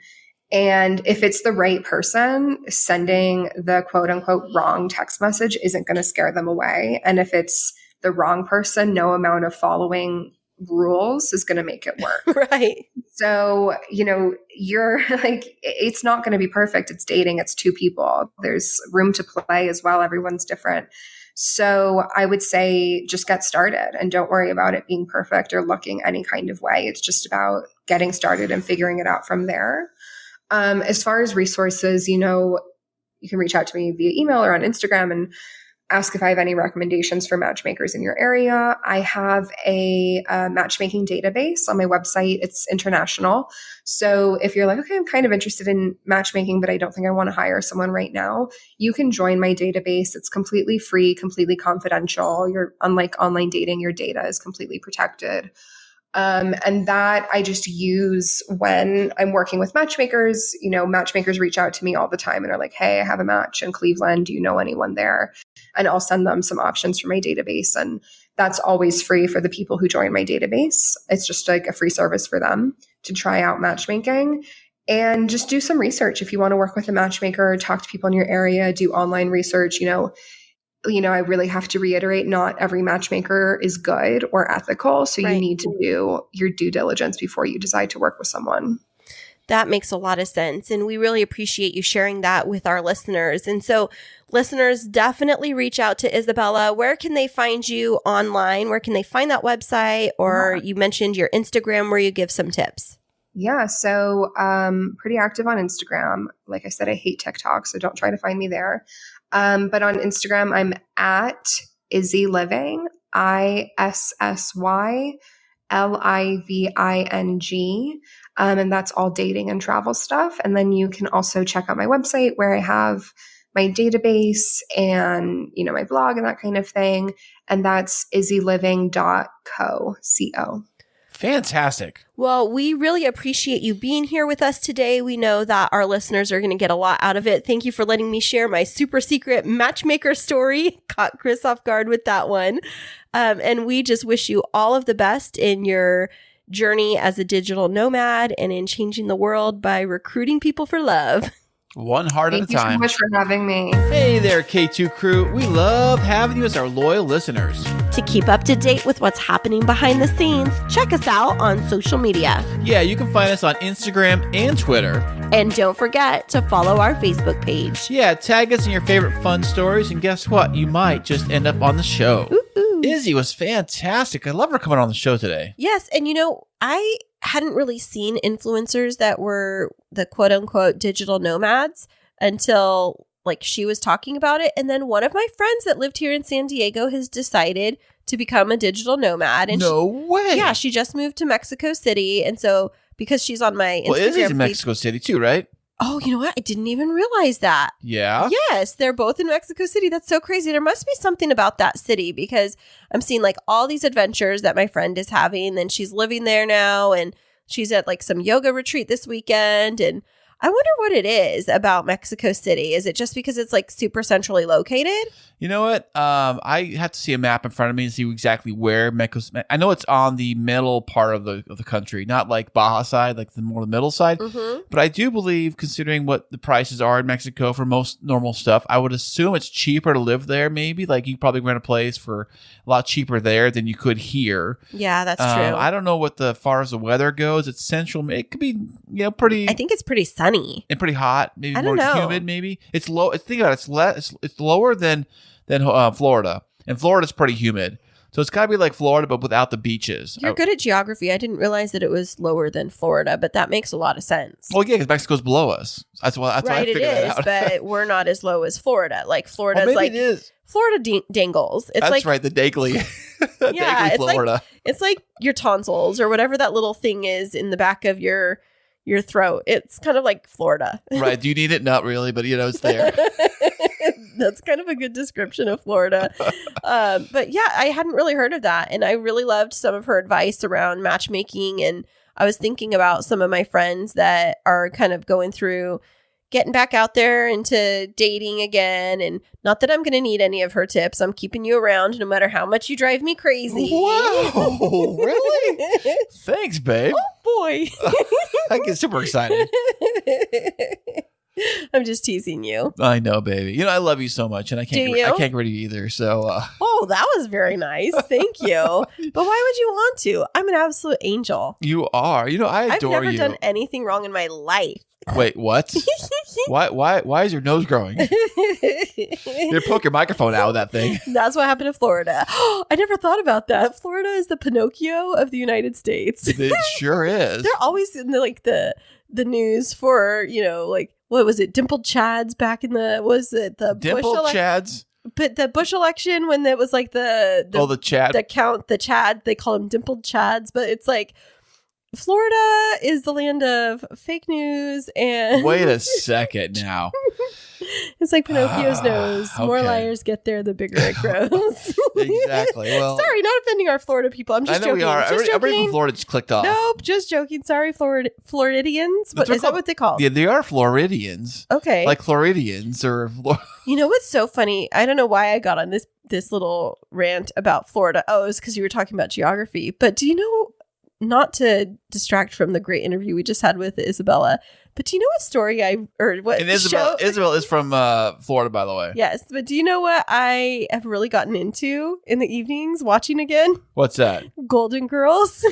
And if it's the right person, sending the quote unquote wrong text message isn't going to scare them away. And if it's the wrong person, no amount of following rules is going to make it work. Right. So, you're like, it's not going to be perfect. It's dating. It's two people. There's room to play as well. Everyone's different. So I would say just get started and don't worry about it being perfect or looking any kind of way. It's just about getting started and figuring it out from there. As far as resources, you can reach out to me via email or on Instagram and ask if I have any recommendations for matchmakers in your area. I have a matchmaking database on my website. It's international. So if you're like, okay, I'm kind of interested in matchmaking, but I don't think I want to hire someone right now, you can join my database. It's completely free, completely confidential. Unlike online dating, your data is completely protected. And that I just use when I'm working with matchmakers. Matchmakers reach out to me all the time and are like, hey, I have a match in Cleveland. Do you know anyone there? And I'll send them some options from my database. And that's always free for the people who join my database. It's just like a free service for them to try out matchmaking and just do some research. If you want to work with a matchmaker, talk to people in your area, do online research, I really have to reiterate, not every matchmaker is good or ethical. So you need to do your due diligence before you decide to work with someone. That makes a lot of sense. And we really appreciate you sharing that with our listeners. And so listeners, definitely reach out to Isabella. Where can they find you online? Where can they find that website? Or you mentioned your Instagram where you give some tips. Yeah. So pretty active on Instagram. Like I said, I hate TikTok, so don't try to find me there. But on Instagram, I'm at Izzy Living, ISSYLIVING. And that's all dating and travel stuff. And then you can also check out my website where I have my database and, my blog and that kind of thing. And that's izzyliving.co. Fantastic. Well, we really appreciate you being here with us today. We know that our listeners are going to get a lot out of it. Thank you for letting me share my super secret matchmaker story. Caught Kris off guard with that one. And we just wish you all of the best in your journey as a digital nomad and in changing the world by recruiting people for love. One heart at a Thank you so time. much for having me. Hey there, K2 crew. We love having you as our loyal listeners. To keep up to date with what's happening behind the scenes, check us out on social media. Yeah, you can find us on Instagram and Twitter. And don't forget to follow our Facebook page. Yeah, tag us in your favorite fun stories, and guess what? You might just end up on the show. Ooh. Izzy was fantastic. I love her coming on the show today. Yes, and I hadn't really seen influencers that were the quote unquote digital nomads until she was talking about it. And then one of my friends that lived here in San Diego has decided to become a digital nomad. And No way. Yeah, she just moved to Mexico City. And so because she's on my Instagram Izzy's feed- in Mexico City too, right? Oh, you know what? I didn't even realize that. Yeah. Yes, they're both in Mexico City. That's so crazy. There must be something about that city because I'm seeing all these adventures that my friend is having, and she's living there now, and she's at some yoga retreat this weekend. And I wonder what it is about Mexico City. Is it just because it's super centrally located? You know what? I have to see a map in front of me and see exactly where Mexico. I know it's on the middle part of the country, not like Baja side, the more the middle side. Mm-hmm. But I do believe, considering what the prices are in Mexico for most normal stuff, I would assume it's cheaper to live there. Maybe you probably rent a place for a lot cheaper there than you could here. Yeah, that's true. I don't know what far as the weather goes. It's central. It could be pretty. I think it's pretty sunny and pretty hot. Maybe I more don't know. humid. Maybe it's low. Think about it. It's lower than Florida, and Florida's pretty humid. So it's got to be like Florida, but without the beaches. You're good at geography. I didn't realize that it was lower than Florida, but that makes a lot of sense. Well, yeah, because Mexico's below us. That's why I figured that out. But we're not as low as Florida. Florida's maybe it is. Florida dangles. It's That's right, the Dagley. Yeah, Dagley, it's Florida. It's like your tonsils or whatever that little thing is in the back of your throat. It's kind of like Florida. Right. Do you need it? Not really, but it's there. That's kind of a good description of Florida. But yeah, I hadn't really heard of that. And I really loved some of her advice around matchmaking. And I was thinking about some of my friends that are kind of going through getting back out there into dating again. And not that I'm going to need any of her tips. I'm keeping you around no matter how much you drive me crazy. Whoa, really? Thanks, babe. Oh, boy. I get super excited. I'm just teasing you. I know, baby. I love you so much, and I can't Do you? I can't get rid of you either. So, Oh, that was very nice. Thank you. But why would you want to? I'm an absolute angel. you are. I I've adore never you. done anything wrong in my life. Wait, what? Why is your nose growing? You poke your microphone out with that thing. That's what happened to Florida. I never thought about that. Florida is the Pinocchio of the United States. It sure is. They're always in the news for, what was it? Dimpled Chads back in the Dimpled Bush Chads. But the Bush election when it was the Chad. the Chad, they call them Dimpled Chads, but it's Florida is the land of fake news and Wait a second now. it's like Pinocchio's nose. The more okay. liars get there, the bigger it grows. Exactly. Well, sorry, not offending our Florida people. I'm just I know joking. we are. Just Everybody joking. from Florida just clicked off. Nope, just joking. Sorry, Floridians. But is that what they call? Yeah, they are Floridians. Okay. Like Floridians or. You know what's so funny? I don't know why I got on this little rant about Florida. Oh, it was because you were talking about geography. But do you know? Not to distract from the great interview we just had with Isabella, but do you know what story And Isabel is from Florida, by the way. Yes, but do you know what I have really gotten into in the evenings watching again? What's that? Golden Girls.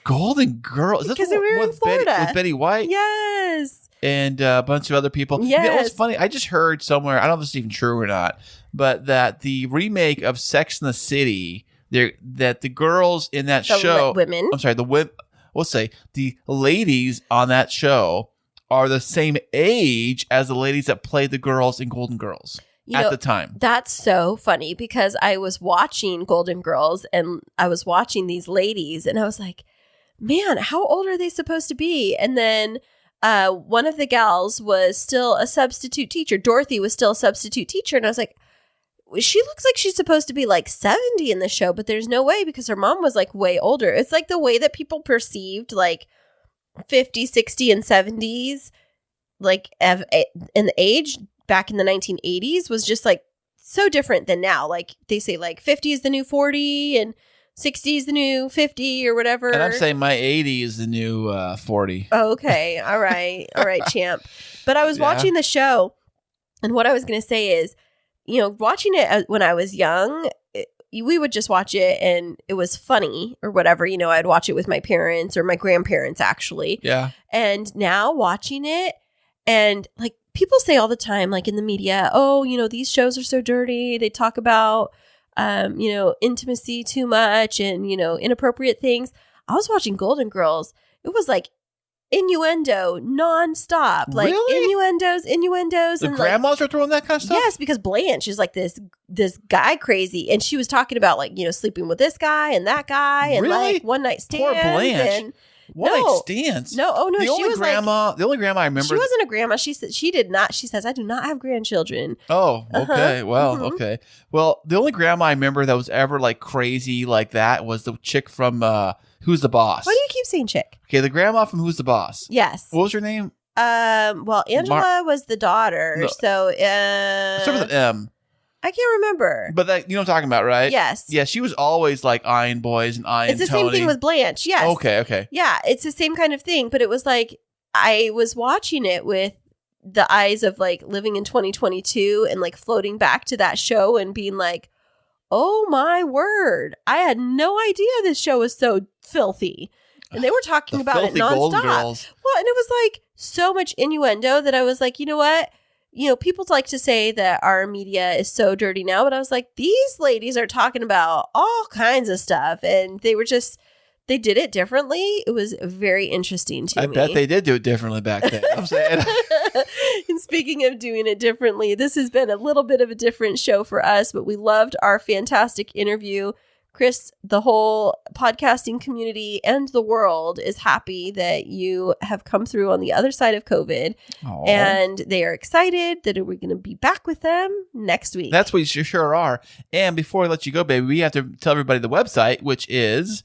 Golden Girls? Is this Because we were in Florida. with Betty White? Yes. And a bunch of other people. Yes. What's funny? I just heard somewhere, I don't know if this is even true or not, but that the remake of Sex and the City, that the girls in that show, women. I'm sorry, we'll say the ladies on that show are the same age as the ladies that played the girls in Golden Girls at the time. That's so funny because I was watching Golden Girls and I was watching these ladies and I was like, man, how old are they supposed to be? And then one of the gals was still a substitute teacher. Dorothy was still a substitute teacher. And I was like, she looks like she's supposed to be 70 in the show, but there's no way because her mom was way older. It's the way that people perceived 50, 60, and 70s, in the age back in the 1980s was just so different than now. They say 50 is the new 40 and 60 is the new 50 or whatever. And I'm saying my 80 is the new 40. Oh, okay. All right. All right, champ. But I was watching the show, and what I was going to say is, watching it when I was young, we would just watch it and it was funny or whatever. I'd watch it with my parents or my grandparents, actually. Yeah. And now watching it, and like people say all the time, like in the media, oh, these shows are so dirty. They talk about, intimacy too much and, inappropriate things. I was watching Golden Girls. It was like innuendo nonstop. Like innuendos. The and grandmas are throwing that kind of stuff? Yes, because Blanche is like this guy crazy. And she was talking about like, sleeping with this guy and that guy and like one night stands. Poor Blanche. And One night stands. No, oh no, the she only was grandma. The only grandma I remember. She wasn't a grandma. She said she did not. She says I do not have grandchildren. Oh, okay. Well, okay. Well, the only grandma I remember that was ever like crazy like that was the chick from Who's the Boss. Why do you keep saying chick? Okay, the grandma from Who's the Boss. Yes. What was her name? Well, Angela was the daughter. No. So, Start with an M. I can't remember. But that, you know what I'm talking about, right? Yes. Yeah, she was always like eyeing boys and eyeing It's the Tony. same thing with Blanche. Yes. Okay. Yeah, it's the same kind of thing. But it was like, I was watching it with the eyes of like living in 2022 and like floating back to that show and being like, oh my word. I had no idea this show was so filthy. And they were talking about it nonstop. Golden Girls. Well, and it was like so much innuendo that I was like, you know what? People like to say that our media is so dirty now, but I was like, these ladies are talking about all kinds of stuff. And they did it differently. It was very interesting to me. I bet they did do it differently back then. I'm saying. And speaking of doing it differently, this has been a little bit of a different show for us, but we loved our fantastic interview. Kris, the whole podcasting community and the world is happy that you have come through on the other side of COVID. Aww. And they are excited that we're going to be back with them next week. That's what you sure are. And before I let you go, baby, we have to tell everybody the website, which is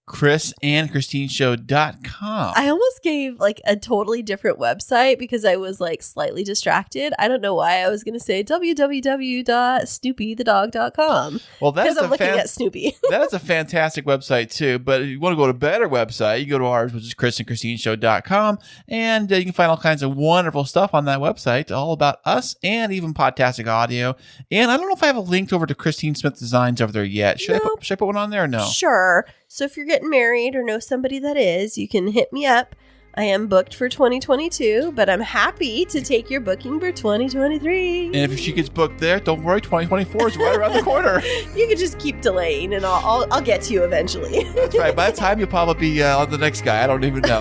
KrisandKristineShow.com. I almost gave like a totally different website because I was like slightly distracted. I don't know why I was going to say www.snoopythedog.com. Well, that's I'm looking at Snoopy. That's a fantastic website too. But if you want to go to a better website, you go to ours, which is KrisandKristineShow.com, and you can find all kinds of wonderful stuff on that website, all about us and even podcasting audio. And I don't know if I have a link over to Christine Smith Designs over there yet. Should I put one on there or no? Sure. So if you're getting married or know somebody that is, you can hit me up. I am booked for 2022, but I'm happy to take your booking for 2023. And if she gets booked there, don't worry, 2024 is right around the corner. You can just keep delaying, and I'll get to you eventually. That's right. By the time you'll probably be on the next guy. I don't even know.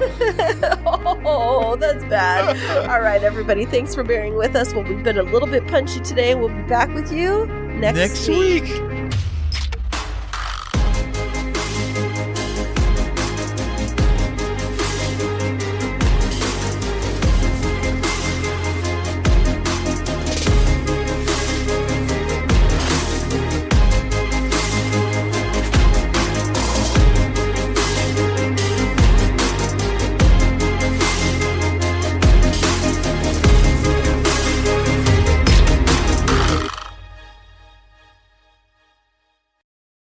Oh, that's bad. All right, everybody. Thanks for bearing with us. Well, we've been a little bit punchy today. We'll be back with you next week.